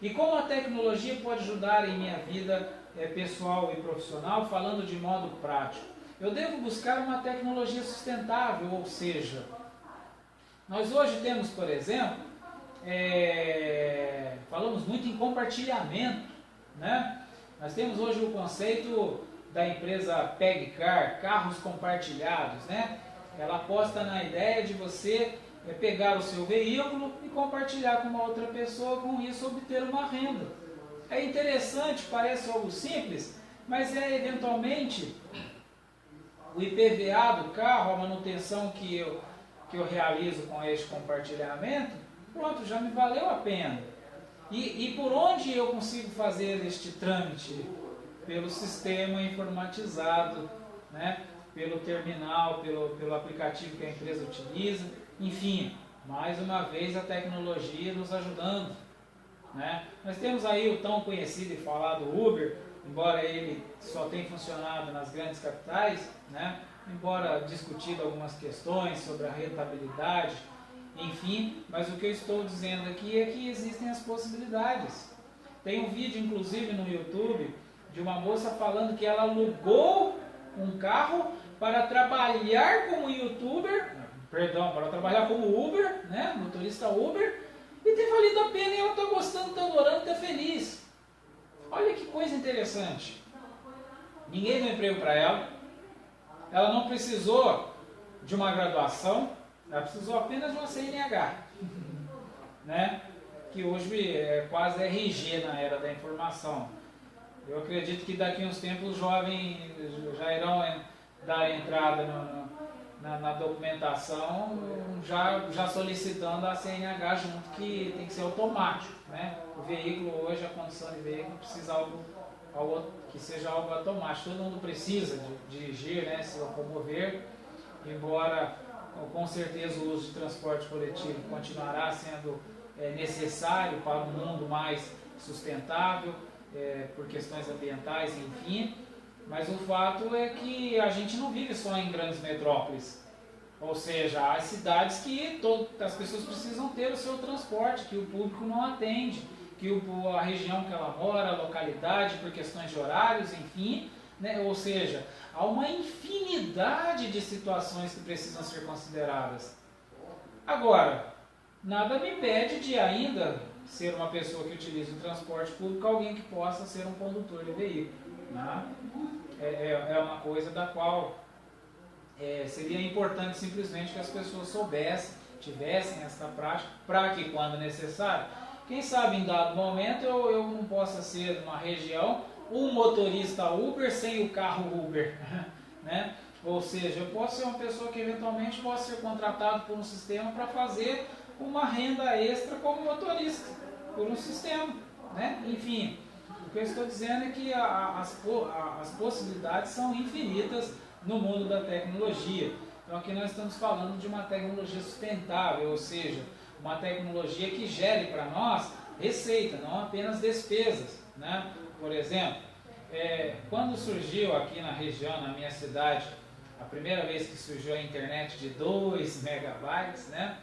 E como a tecnologia pode ajudar em minha vida pessoal e profissional, falando de modo prático. eu devo buscar uma tecnologia sustentável, ou seja, nós hoje temos, por exemplo, falamos muito em compartilhamento, né? Nós temos hoje o conceito da empresa PegCar, carros compartilhados, né? Ela aposta na ideia de você pegar o seu veículo e compartilhar com uma outra pessoa, com isso obter uma renda. É interessante, parece algo simples, mas eventualmente o IPVA do carro, a manutenção que eu realizo com este compartilhamento, pronto, já me valeu a pena. E por onde eu consigo fazer este trâmite? Pelo sistema informatizado, né? Pelo terminal, pelo aplicativo que a empresa utiliza, enfim, mais uma vez a tecnologia nos ajudando, né? Nós temos aí o tão conhecido e falado Uber, embora ele só tenha funcionado nas grandes capitais, né? Embora discutido algumas questões sobre a rentabilidade, enfim, mas o que eu estou dizendo aqui é que existem as possibilidades. Tem um vídeo, inclusive, no YouTube, de uma moça falando que ela alugou um carro para trabalhar como para trabalhar como Uber, né? Motorista Uber, e tem valido a pena e ela está gostando, está adorando, está feliz. Olha que coisa interessante. Ninguém deu emprego para ela, ela não precisou de uma graduação, ela precisou apenas de uma CNH, né? Que hoje é quase RG na era da informação. Eu acredito que daqui a uns tempos os jovens já irão dar entrada na documentação, já solicitando a CNH junto, que tem que ser automático, né? O veículo hoje, a condução de veículo precisa que seja algo automático. Todo mundo precisa de dirigir, né? Se locomover, embora com certeza o uso de transporte coletivo continuará sendo necessário para um mundo mais sustentável, por questões ambientais, enfim, mas o fato é que a gente não vive só em grandes metrópoles, ou seja, há cidades que as pessoas precisam ter o seu transporte, que o público não atende, que a região que ela mora, a localidade, por questões de horários, enfim, né? Ou seja, há uma infinidade de situações que precisam ser consideradas. Agora, nada me impede de ainda ser uma pessoa que utiliza o transporte público, alguém que possa ser um condutor de veículo, né? É uma coisa da qual seria importante simplesmente que as pessoas soubessem, tivessem essa prática, para que quando necessário, quem sabe em dado momento eu não possa ser numa região um motorista Uber sem o carro Uber, né? Ou seja, eu posso ser uma pessoa que eventualmente possa ser contratado por um sistema para fazer uma renda extra como motorista, por um sistema, né? Enfim, o que eu estou dizendo é que as possibilidades são infinitas no mundo da tecnologia. Então aqui nós estamos falando de uma tecnologia sustentável, ou seja, uma tecnologia que gere para nós receita, não apenas despesas, né? Por exemplo, quando surgiu aqui na região, na minha cidade, a primeira vez que surgiu a internet de 2 megabytes, né?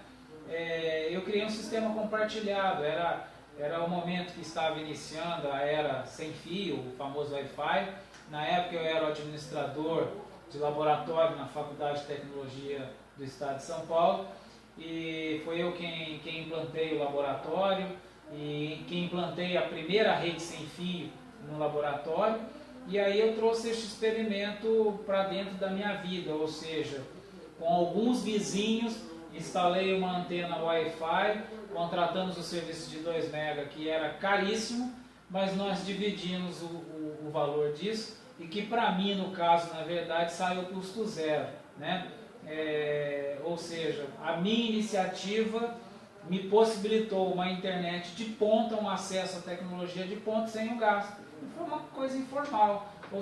Eu criei um sistema compartilhado, era o momento que estava iniciando a era sem fio, o famoso Wi-Fi. Na época eu era o administrador de laboratório na Faculdade de Tecnologia do Estado de São Paulo, e foi eu quem implantei o laboratório e quem implantei a primeira rede sem fio no laboratório, e aí eu trouxe este experimento para dentro da minha vida, ou seja, com alguns vizinhos instalei uma antena Wi-Fi, contratamos o serviço de 2 MB, que era caríssimo, mas nós dividimos o valor disso, e que para mim, no caso, na verdade, saiu custo zero, né? Ou seja, a minha iniciativa me possibilitou uma internet de ponta, um acesso à tecnologia de ponta sem o gasto. Foi uma coisa informal, ou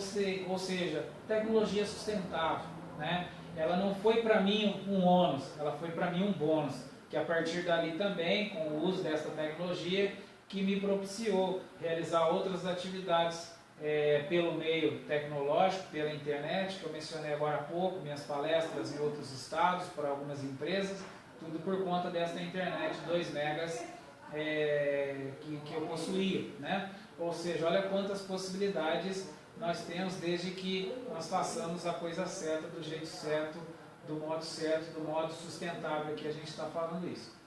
seja, tecnologia sustentável, né? Ela não foi para mim um ônus, ela foi para mim um bônus, que a partir dali também, com o uso dessa tecnologia, que me propiciou realizar outras atividades pelo meio tecnológico, pela internet, que eu mencionei agora há pouco, minhas palestras em outros estados, para algumas empresas, tudo por conta dessa internet 2 megas que eu possuía, né? Ou seja, olha quantas possibilidades nós temos, desde que nós façamos a coisa certa, do jeito certo, do modo sustentável que a gente está falando isso.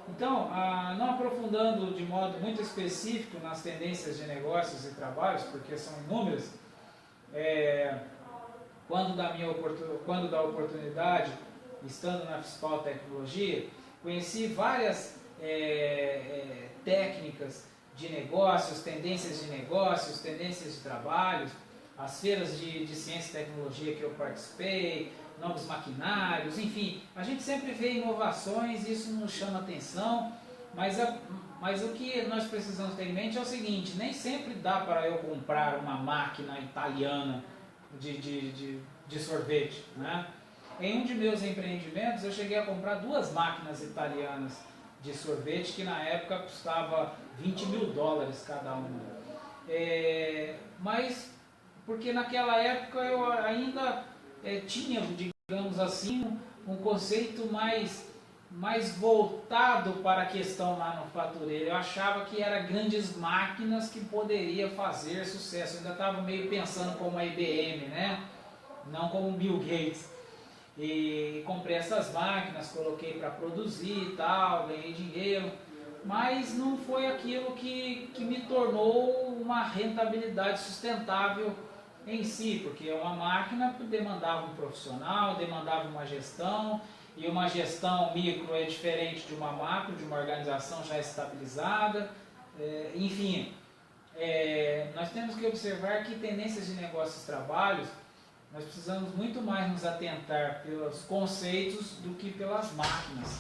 Então, não aprofundando de modo muito específico nas tendências de negócios e trabalhos, porque são inúmeras, quando da oportunidade, estando na Fispal Tecnologia, conheci várias técnicas de negócios, tendências de trabalhos, as feiras de ciência e tecnologia que eu participei, novos maquinários, enfim, a gente sempre vê inovações, isso nos chama atenção, mas o que nós precisamos ter em mente é o seguinte: nem sempre dá para eu comprar uma máquina italiana de sorvete, né? Em um de meus empreendimentos eu cheguei a comprar 2 máquinas italianas de sorvete que na época custava $20 mil cada uma. Mas porque naquela época eu ainda tinha, digamos assim, um conceito mais voltado para a questão manufatureira. Eu achava que eram grandes máquinas que poderia fazer sucesso. Eu ainda estava meio pensando como a IBM, né? Não como Bill Gates. E comprei essas máquinas, coloquei para produzir e tal, ganhei dinheiro, mas não foi aquilo que me tornou uma rentabilidade sustentável em si, porque uma máquina demandava um profissional, demandava uma gestão, e uma gestão micro é diferente de uma macro, de uma organização já estabilizada, enfim, nós temos que observar que tendências de negócios e trabalhos, nós precisamos muito mais nos atentar pelos conceitos do que pelas máquinas.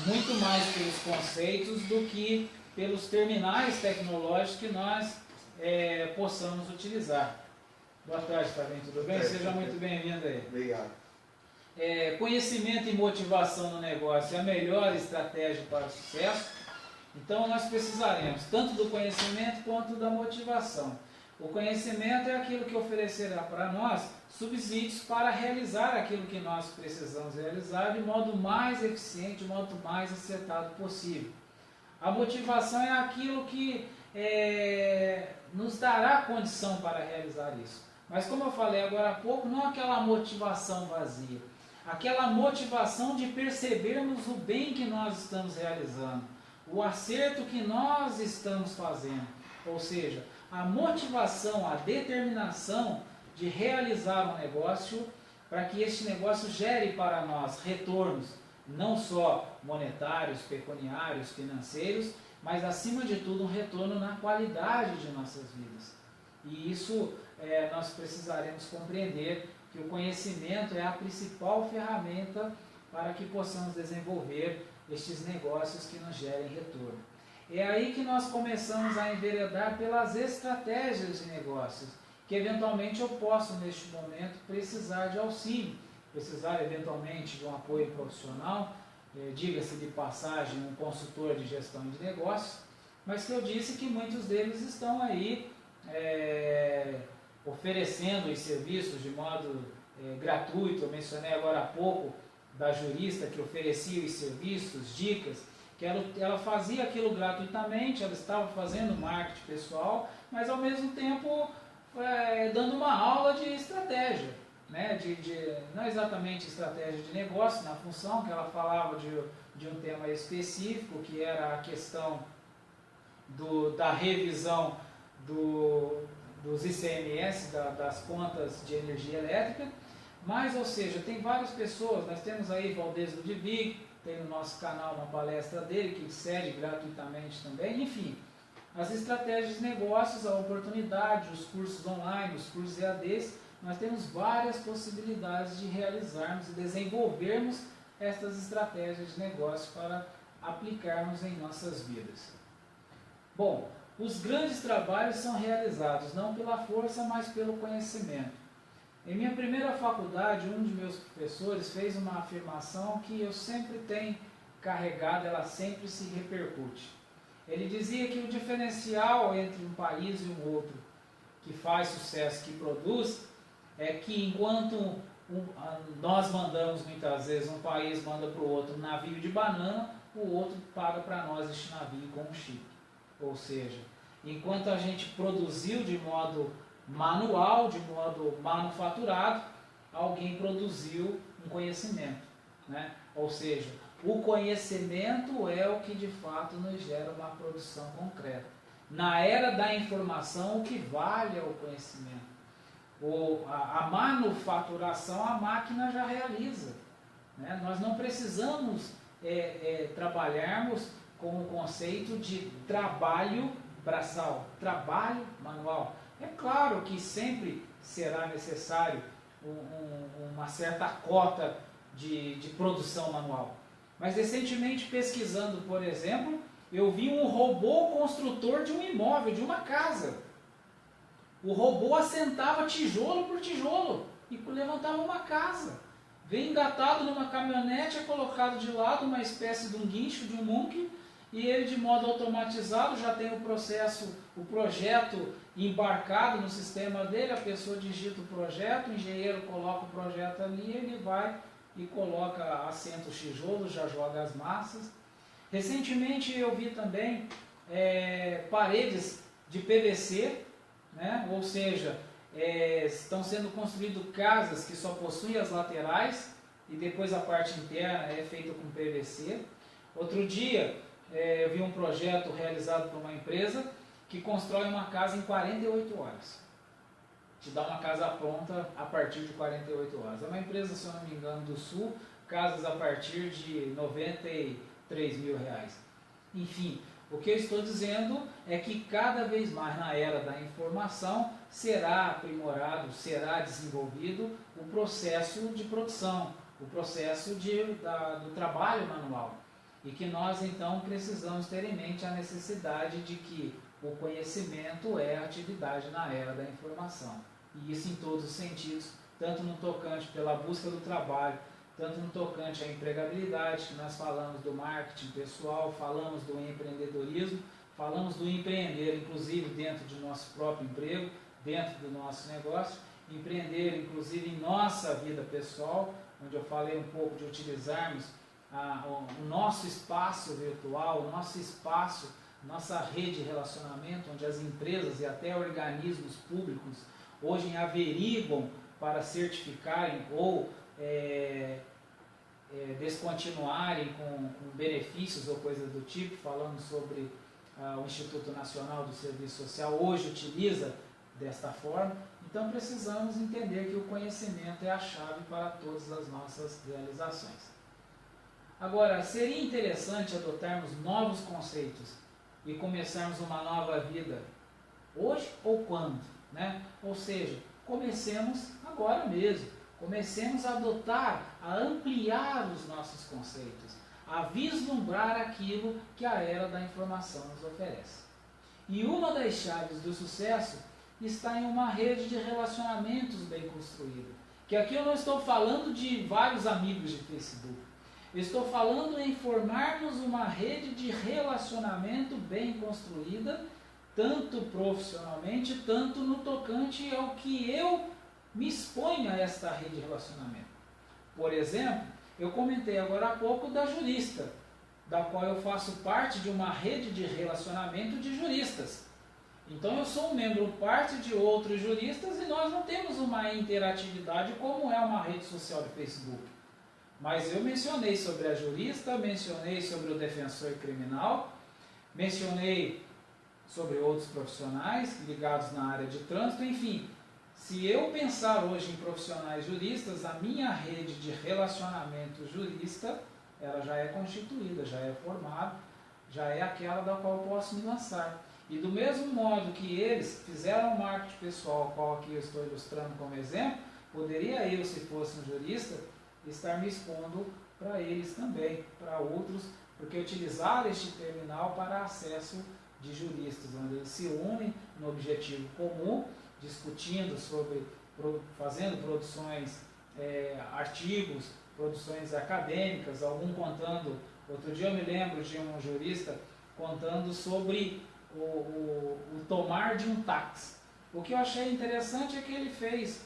Muito mais pelos conceitos do que pelos terminais tecnológicos que nós possamos utilizar. Boa tarde, Fabinho, tudo bem? Seja muito bem-vindo aí. Obrigado. Conhecimento e motivação no negócio é a melhor estratégia para o sucesso. Então nós precisaremos tanto do conhecimento quanto da motivação. O conhecimento é aquilo que oferecerá para nós subsídios para realizar aquilo que nós precisamos realizar de modo mais eficiente, de modo mais acertado possível. A motivação é aquilo que nos dará condição para realizar isso. Mas como eu falei agora há pouco, não aquela motivação vazia. Aquela motivação de percebermos o bem que nós estamos realizando, o acerto que nós estamos fazendo. Ou seja, a motivação, a determinação de realizar um negócio para que este negócio gere para nós retornos, não só monetários, pecuniários, financeiros, mas acima de tudo um retorno na qualidade de nossas vidas. E isso nós precisaremos compreender que o conhecimento é a principal ferramenta para que possamos desenvolver estes negócios que nos gerem retorno. É aí que nós começamos a enveredar pelas estratégias de negócios, que eventualmente eu posso, neste momento, precisar de auxílio, precisar eventualmente de um apoio profissional, diga-se de passagem, um consultor de gestão de negócios, mas que eu disse que muitos deles estão aí oferecendo os serviços de modo gratuito. Eu mencionei agora há pouco da jurista que oferecia os serviços, dicas, que ela fazia aquilo gratuitamente, ela estava fazendo marketing pessoal, mas ao mesmo tempo dando uma aula de estratégia, né? Não exatamente estratégia de negócio, na função que ela falava de um tema específico, que era a questão da revisão dos ICMS, das contas de energia elétrica, mas, ou seja, tem várias pessoas, nós temos aí Valdez Ludwig, tem no nosso canal uma palestra dele, que cede gratuitamente também, enfim, as estratégias de negócios, a oportunidade, os cursos online, os cursos EADs, nós temos várias possibilidades de realizarmos e desenvolvermos estas estratégias de negócio para aplicarmos em nossas vidas. Bom, os grandes trabalhos são realizados não pela força, mas pelo conhecimento. Em minha primeira faculdade, um de meus professores fez uma afirmação que eu sempre tenho carregado, ela sempre se repercute. Ele dizia que o diferencial entre um país e um outro que faz sucesso, que produz, é que enquanto nós mandamos muitas vezes, um país manda para o outro um navio de banana, o outro paga para nós este navio com um chip. Ou seja, enquanto a gente produziu de modo manual, de modo manufaturado, alguém produziu um conhecimento, né? Ou seja, o conhecimento é o que de fato nos gera uma produção concreta. Na era da informação, o que vale é o conhecimento. A manufaturação, a máquina já realiza, né? Nós não precisamos trabalharmos com o conceito de trabalho braçal, trabalho manual. É claro que sempre será necessário uma certa cota de produção manual. Mas recentemente, pesquisando, por exemplo, eu vi um robô construtor de um imóvel, de uma casa. O robô assentava tijolo por tijolo e levantava uma casa. Vem engatado numa caminhonete, é colocado de lado uma espécie de um guincho, de um muque, e ele de modo automatizado já tem o projeto embarcado no sistema dele, a pessoa digita o projeto, o engenheiro coloca o projeto ali, ele vai e coloca, assenta os tijolos, já joga as massas. Recentemente eu vi também paredes de PVC, né? Ou seja, estão sendo construídas casas que só possuem as laterais e depois a parte interna é feita com PVC. Outro dia eu vi um projeto realizado por uma empresa que constrói uma casa em 48 horas. Te dá uma casa pronta a partir de 48 horas. É uma empresa, se eu não me engano, do Sul, casas a partir de R$93 mil. Enfim, o que eu estou dizendo é que cada vez mais na era da informação será aprimorado, será desenvolvido o processo de produção, o processo do trabalho manual. E que nós então precisamos ter em mente a necessidade de que o conhecimento é a atividade na era da informação. E isso em todos os sentidos, tanto no tocante pela busca do trabalho, tanto no tocante à empregabilidade, que nós falamos do marketing pessoal, falamos do empreendedorismo, falamos do empreender, inclusive dentro do nosso próprio emprego, dentro do nosso negócio, empreender inclusive em nossa vida pessoal, onde eu falei um pouco de utilizarmos o nosso espaço virtual, o nosso espaço, nossa rede de relacionamento, onde as empresas e até organismos públicos hoje averiguam para certificarem ou descontinuarem com benefícios ou coisa do tipo, falando sobre o Instituto Nacional do Serviço Social, hoje utiliza desta forma. Então precisamos entender que o conhecimento é a chave para todas as nossas realizações. Agora, seria interessante adotarmos novos conceitos e começarmos uma nova vida hoje ou quando, né? Ou seja, comecemos agora mesmo, comecemos a adotar, a ampliar os nossos conceitos, a vislumbrar aquilo que a era da informação nos oferece. E uma das chaves do sucesso está em uma rede de relacionamentos bem construída, que aqui eu não estou falando de vários amigos de Facebook, eu estou falando em formarmos uma rede de relacionamento bem construída, tanto profissionalmente, tanto no tocante ao que eu me exponho a esta rede de relacionamento. Por exemplo, eu comentei agora há pouco da jurista, da qual eu faço parte de uma rede de relacionamento de juristas. Então eu sou um membro parte de outros juristas e nós não temos uma interatividade como é uma rede social de Facebook. Mas eu mencionei sobre a jurista, mencionei sobre o defensor criminal, mencionei sobre outros profissionais ligados na área de trânsito, enfim. Se eu pensar hoje em profissionais juristas, a minha rede de relacionamento jurista, ela já é constituída, já é formada, já é aquela da qual eu posso me lançar. E do mesmo modo que eles fizeram o marketing pessoal, qual aqui eu estou ilustrando como exemplo, poderia eu, se fosse um jurista, estar me expondo para eles também, para outros, porque utilizar este terminal para acesso de juristas, onde eles se unem no objetivo comum, discutindo sobre, fazendo produções, artigos, produções acadêmicas, algum contando. Outro dia eu me lembro de um jurista contando sobre o tomar de um táxi. O que eu achei interessante é que ele fez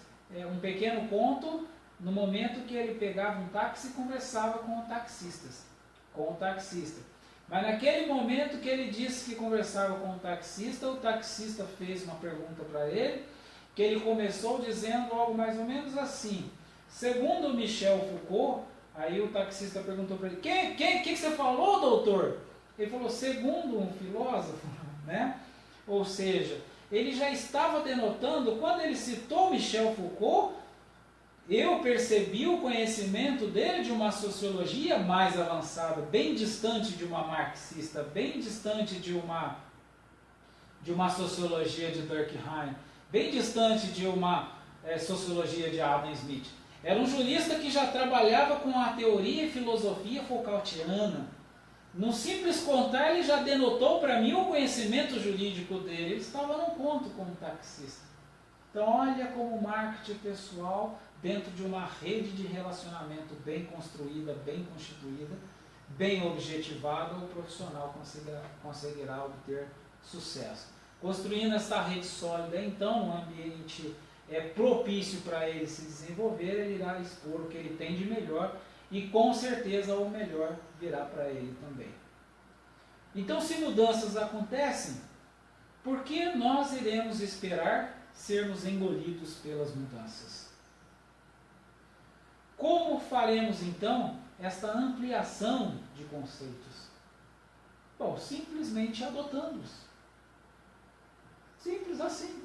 um pequeno conto no momento que ele pegava um táxi e conversava com o taxista. Mas naquele momento que ele disse que conversava com o taxista fez uma pergunta para ele que ele começou dizendo algo mais ou menos assim. Segundo Michel Foucault, aí o taxista perguntou para ele, que você falou, doutor? Ele falou, segundo um filósofo, né? Ou seja, ele já estava denotando, quando ele citou Michel Foucault, eu percebi o conhecimento dele de uma sociologia mais avançada, bem distante de uma marxista, bem distante de uma sociologia de Durkheim, bem distante de uma sociologia de Adam Smith. Era um jurista que já trabalhava com a teoria e filosofia Foucaultiana. No simples contar, ele já denotou para mim o conhecimento jurídico dele. Ele estava num ponto como taxista. Então, olha como o marketing pessoal, dentro de uma rede de relacionamento bem construída, bem constituída, bem objetivada, o profissional conseguirá obter sucesso. Construindo essa rede sólida, então, um ambiente propício para ele se desenvolver, ele irá expor o que ele tem de melhor e com certeza o melhor virá para ele também. Então, se mudanças acontecem, por que nós iremos esperar sermos engolidos pelas mudanças? Como faremos então esta ampliação de conceitos? Bom, simplesmente adotando-os. Simples assim.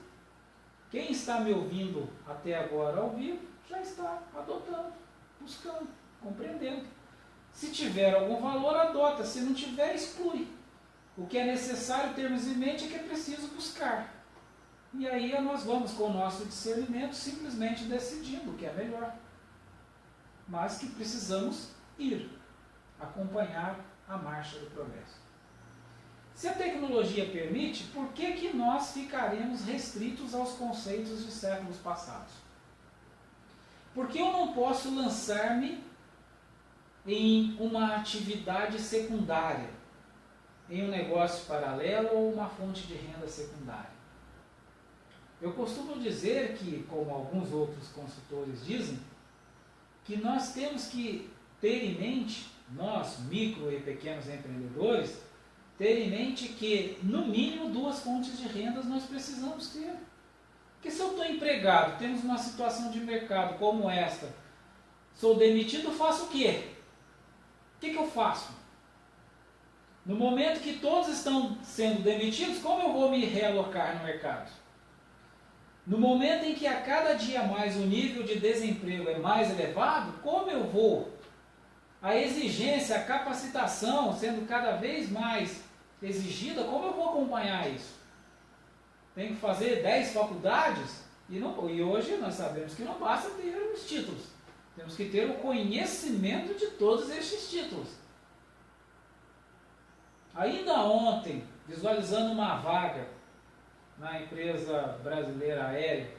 Quem está me ouvindo até agora ao vivo já está adotando, buscando, compreendendo. Se tiver algum valor, adota. Se não tiver, exclui. O que é necessário termos em mente é que é preciso buscar. E aí nós vamos com o nosso discernimento simplesmente decidindo o que é melhor. Mas que precisamos ir, acompanhar a marcha do progresso. Se a tecnologia permite, por que nós ficaremos restritos aos conceitos de séculos passados? Porque eu não posso lançar-me em uma atividade secundária, em um negócio paralelo ou uma fonte de renda secundária. Eu costumo dizer que, como alguns outros consultores dizem, que nós temos que ter em mente, nós, micro e pequenos empreendedores, ter em mente que, no mínimo, 2 fontes de rendas nós precisamos ter. Porque se eu estou empregado, temos uma situação de mercado como esta, sou demitido, faço o quê? O que eu faço? No momento que todos estão sendo demitidos, como eu vou me realocar no mercado? No momento em que a cada dia mais o nível de desemprego é mais elevado, como eu vou? A exigência, a capacitação sendo cada vez mais exigida, como eu vou acompanhar isso? Tenho que fazer 10 faculdades? E hoje nós sabemos que não basta ter os títulos. Temos que ter o conhecimento de todos estes títulos. Ainda ontem, visualizando uma vaga na empresa brasileira aérea,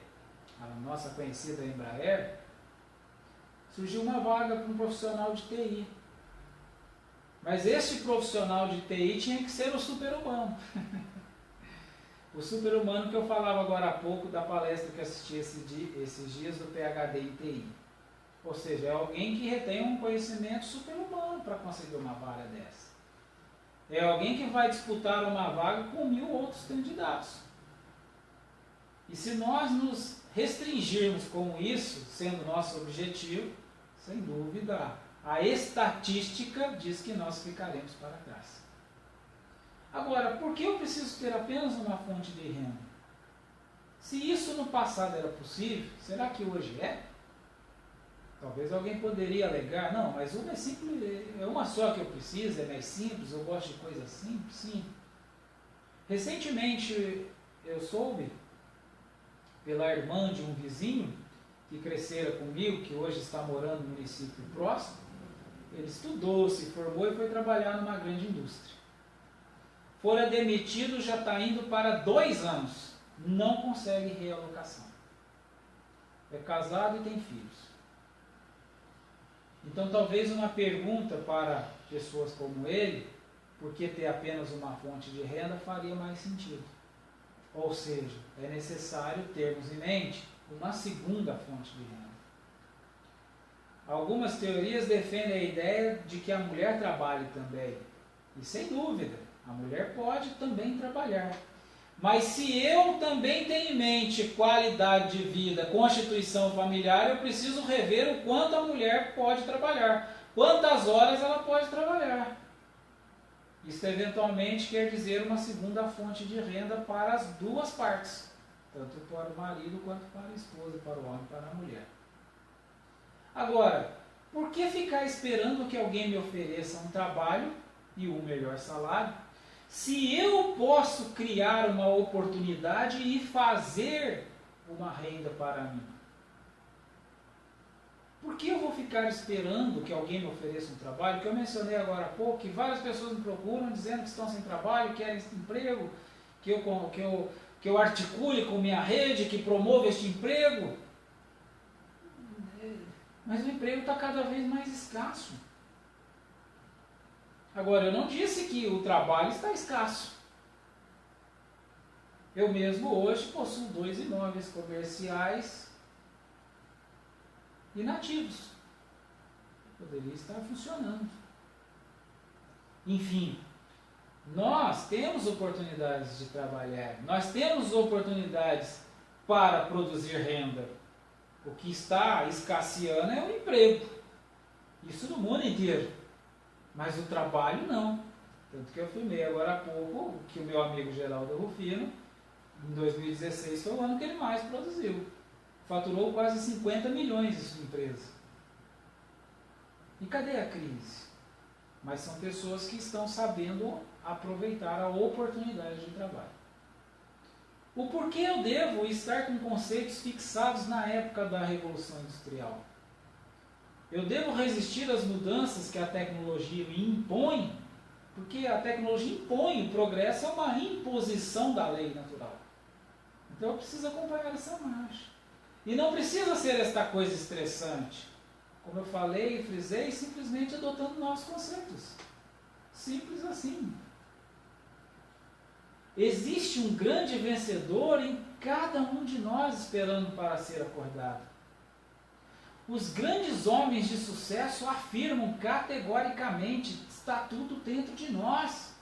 a nossa conhecida Embraer, surgiu uma vaga para um profissional de TI. Mas este profissional de TI tinha que ser o super-humano. O super-humano que eu falava agora há pouco da palestra que assisti esses dias do PhD em TI. Ou seja, é alguém que retém um conhecimento super-humano para conseguir uma vaga dessa. É alguém que vai disputar uma vaga com 1000 outros candidatos. E se nós nos restringirmos com isso, sendo nosso objetivo, sem dúvida, a estatística diz que nós ficaremos para trás. Agora, por que eu preciso ter apenas uma fonte de renda? Se isso no passado era possível, será que hoje é? Talvez alguém poderia alegar, não, mas uma é simples, é uma só que eu preciso, é mais simples, eu gosto de coisas simples, sim. Recentemente eu soube, pela irmã de um vizinho, que crescera comigo, que hoje está morando no município próximo, ele estudou, se formou e foi trabalhar numa grande indústria. Fora demitido, já está indo para 2 anos, não consegue realocação. É casado e tem filhos. Então, talvez uma pergunta para pessoas como ele, por que ter apenas uma fonte de renda, faria mais sentido. Ou seja, é necessário termos em mente uma segunda fonte de renda. Algumas teorias defendem a ideia de que a mulher trabalhe também. E sem dúvida, a mulher pode também trabalhar. Mas se eu também tenho em mente qualidade de vida, constituição familiar, eu preciso rever o quanto a mulher pode trabalhar, quantas horas ela pode trabalhar. Isso eventualmente quer dizer uma segunda fonte de renda para as duas partes, tanto para o marido quanto para a esposa, para o homem e para a mulher. Agora, por que ficar esperando que alguém me ofereça um trabalho e um melhor salário, se eu posso criar uma oportunidade e fazer uma renda para mim? Por que eu vou ficar esperando que alguém me ofereça um trabalho? Que eu mencionei agora há pouco, que várias pessoas me procuram dizendo que estão sem trabalho, querem emprego, que eu articule com minha rede, que promova este emprego. Mas o emprego está cada vez mais escasso. Agora, eu não disse que o trabalho está escasso. Eu mesmo hoje possuo 2 imóveis comerciais inativos. Poderia estar funcionando. Enfim, nós temos oportunidades de trabalhar, nós temos oportunidades para produzir renda. O que está escasseando é o emprego. Isso no mundo inteiro. Mas o trabalho não. Tanto que eu afirmei agora há pouco que o meu amigo Geraldo Rufino, em 2016, foi o ano que ele mais produziu. Faturou quase 50 milhões de sua empresa. E cadê a crise? Mas são pessoas que estão sabendo aproveitar a oportunidade de trabalho. O porquê eu devo estar com conceitos fixados na época da Revolução Industrial? Eu devo resistir às mudanças que a tecnologia me impõe, porque a tecnologia impõe, o progresso é uma imposição da lei natural. Então eu preciso acompanhar essa marcha. E não precisa ser esta coisa estressante. Como eu falei e frisei, simplesmente adotando novos conceitos. Simples assim. Existe um grande vencedor em cada um de nós esperando para ser acordado. Os grandes homens de sucesso afirmam categoricamente: está tudo dentro de nós.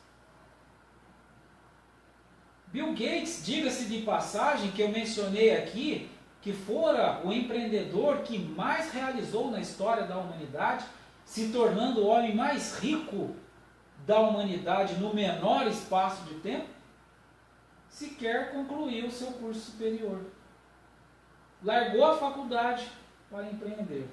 Bill Gates, diga-se de passagem, que eu mencionei aqui, que fora o empreendedor que mais realizou na história da humanidade, se tornando o homem mais rico da humanidade no menor espaço de tempo, sequer concluiu o seu curso superior. Largou a faculdade para empreender.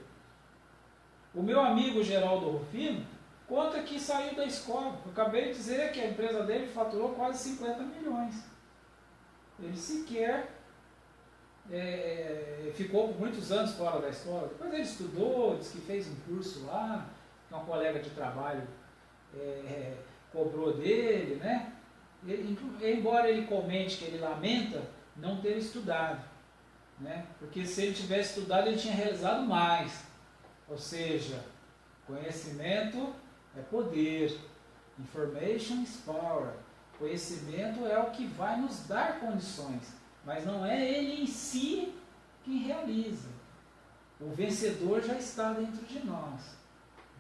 O meu amigo Geraldo Rufino conta que saiu da escola. Eu acabei de dizer que a empresa dele faturou quase 50 milhões. Ele sequer ficou por muitos anos fora da escola. Depois ele estudou, disse que fez um curso lá, que um colega de trabalho cobrou dele, né? Embora ele comente que ele lamenta não ter estudado, né? Porque se ele tivesse estudado, ele tinha realizado mais. Ou seja, conhecimento é poder, information is power. Conhecimento é o que vai nos dar condições, mas não é ele em si quem realiza. O vencedor já está dentro de nós,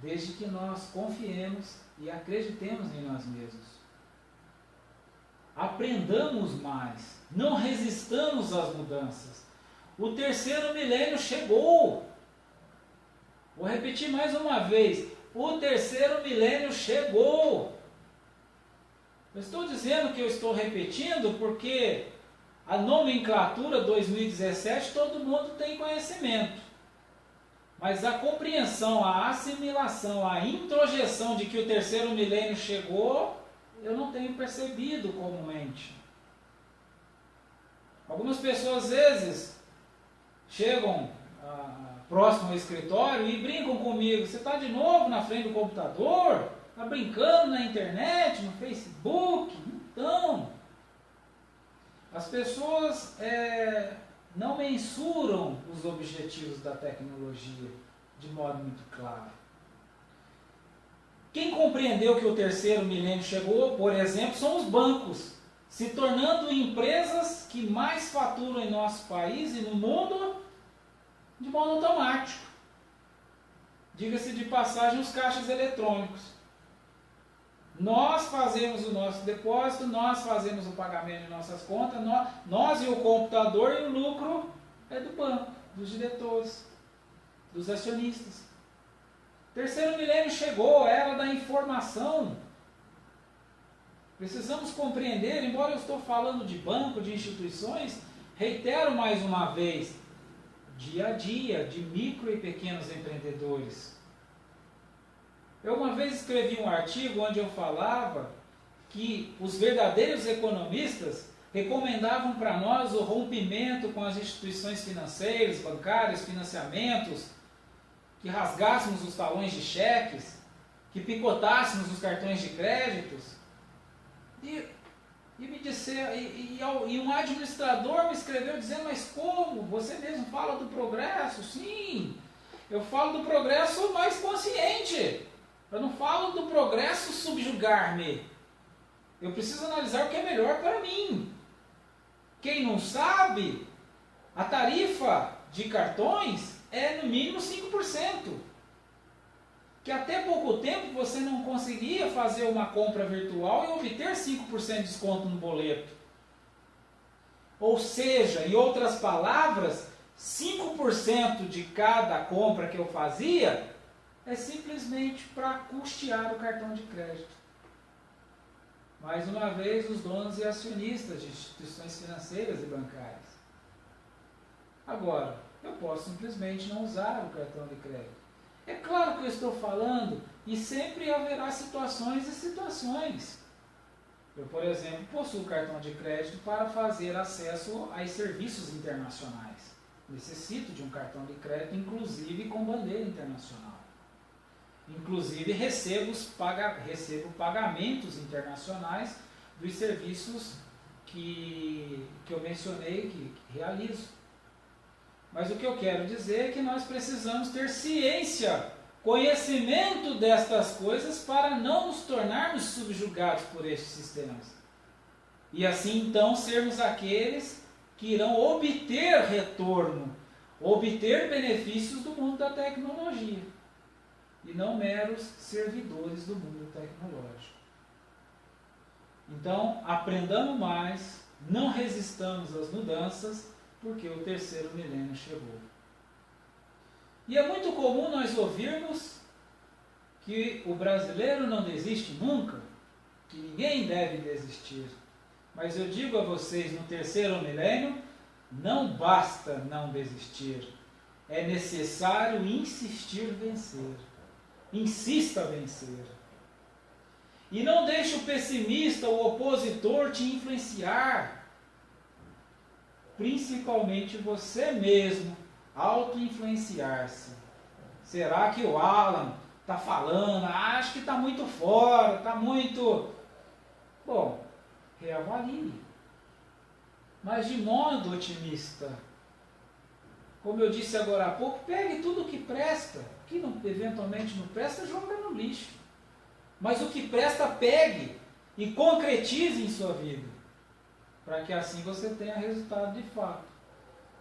desde que nós confiemos e acreditemos em nós mesmos. Aprendamos mais, não resistamos às mudanças. O terceiro milênio chegou. Vou repetir mais uma vez. O terceiro milênio chegou. Eu estou dizendo que eu estou repetindo porque a nomenclatura 2017 todo mundo tem conhecimento. Mas a compreensão, a assimilação, a introjeção de que o terceiro milênio chegou, eu não tenho percebido comumente. Algumas pessoas às vezes chegam próximo ao escritório e brincam comigo: você está de novo na frente do computador? Está brincando na internet, no Facebook? Então, as pessoas não mensuram os objetivos da tecnologia de modo muito claro. Quem compreendeu que o terceiro milênio chegou, por exemplo, são os bancos, se tornando empresas que mais faturam em nosso país e no mundo de modo automático. Diga-se de passagem, os caixas eletrônicos. Nós fazemos o nosso depósito, nós fazemos o pagamento de nossas contas, nós e o computador, e o lucro é do banco, dos diretores, dos acionistas. Terceiro milênio chegou, a era da informação. Precisamos compreender, embora eu estou falando de banco, de instituições, reitero mais uma vez, dia a dia, de micro e pequenos empreendedores. Eu uma vez escrevi um artigo onde eu falava que os verdadeiros economistas recomendavam para nós o rompimento com as instituições financeiras, bancárias, financiamentos, que rasgássemos os talões de cheques, que picotássemos os cartões de créditos. E um administrador me escreveu dizendo, mas como? Você mesmo fala do progresso? Sim, eu falo do progresso mais consciente. Eu não falo do progresso subjugar-me. Eu preciso analisar o que é melhor para mim. Quem não sabe, a tarifa de cartões é no mínimo 5%. Que até pouco tempo você não conseguia fazer uma compra virtual e obter 5% de desconto no boleto. Ou seja, em outras palavras, 5% de cada compra que eu fazia é simplesmente para custear o cartão de crédito. Mais uma vez, os donos e acionistas de instituições financeiras e bancárias. Agora, eu posso simplesmente não usar o cartão de crédito. É claro que eu estou falando, e sempre haverá situações e situações. Eu, por exemplo, possuo cartão de crédito para fazer acesso a serviços internacionais. Necessito de um cartão de crédito, inclusive com bandeira internacional. Inclusive recebo pagamentos internacionais dos serviços que eu mencionei, que realizo. Mas o que eu quero dizer é que nós precisamos ter ciência, conhecimento destas coisas para não nos tornarmos subjugados por estes sistemas. E assim então sermos aqueles que irão obter retorno, obter benefícios do mundo da tecnologia. E não meros servidores do mundo tecnológico. Então, aprendamos mais, não resistamos às mudanças, porque o terceiro milênio chegou. E é muito comum nós ouvirmos que o brasileiro não desiste nunca, que ninguém deve desistir. Mas eu digo a vocês, no terceiro milênio, não basta não desistir. É necessário insistir vencer. Insista a vencer. E não deixe o pessimista, o opositor te influenciar. Principalmente você mesmo, auto-influenciar-se. Será que o Alan está falando? Acho que está muito fora, está muito... Bom, reavalie. Mas de modo otimista. Como eu disse agora há pouco, pegue tudo o que presta. O que não, eventualmente não presta, joga no lixo. Mas o que presta, pegue e concretize em sua vida. Para que assim você tenha resultado de fato.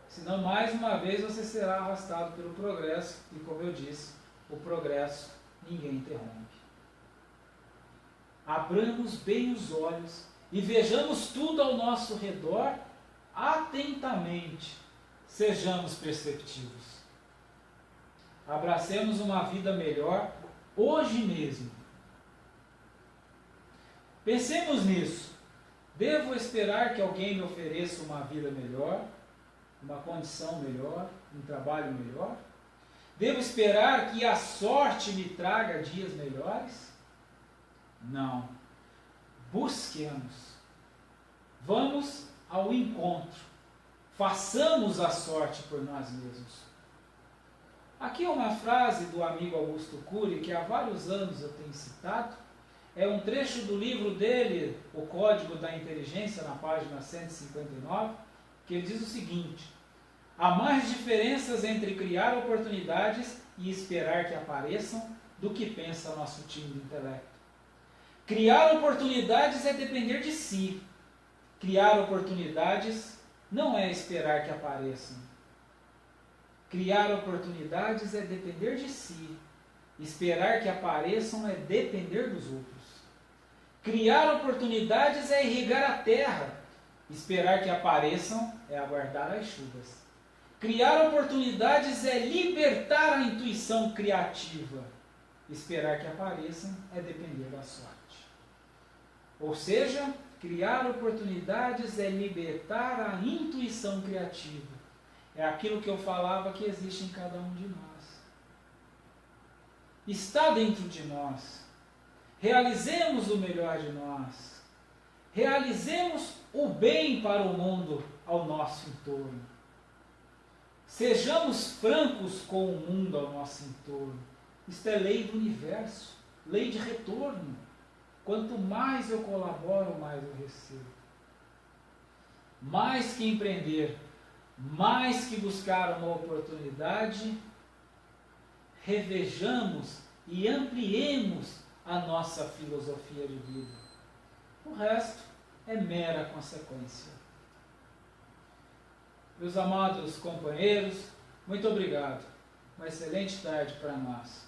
Senão, mais uma vez, você será arrastado pelo progresso. E como eu disse, o progresso ninguém interrompe. Abramos bem os olhos e vejamos tudo ao nosso redor atentamente. Sejamos perceptivos. Abracemos uma vida melhor hoje mesmo. Pensemos nisso. Devo esperar que alguém me ofereça uma vida melhor, uma condição melhor, um trabalho melhor? Devo esperar que a sorte me traga dias melhores? Não. Busquemos. Vamos ao encontro. Façamos a sorte por nós mesmos. Aqui é uma frase do amigo Augusto Cury, que há vários anos eu tenho citado. É um trecho do livro dele, O Código da Inteligência, na página 159, que ele diz o seguinte: há mais diferenças entre criar oportunidades e esperar que apareçam do que pensa nosso tímido intelecto. Criar oportunidades é depender de si. Criar oportunidades não é esperar que apareçam. Criar oportunidades é depender de si. Esperar que apareçam é depender dos outros. Criar oportunidades é irrigar a terra. Esperar que apareçam é aguardar as chuvas. Criar oportunidades é libertar a intuição criativa. Esperar que apareçam é depender da sorte. Ou seja, criar oportunidades é libertar a intuição criativa. É aquilo que eu falava que existe em cada um de nós. Está dentro de nós. Realizemos o melhor de nós. Realizemos o bem para o mundo ao nosso entorno. Sejamos francos com o mundo ao nosso entorno. Isto é lei do universo, lei de retorno. Quanto mais eu colaboro, mais eu recebo. Mais que empreender, mais que buscar uma oportunidade, revejamos e ampliemos a nossa filosofia de vida. O resto é mera consequência. Meus amados companheiros, muito obrigado. Uma excelente tarde para nós.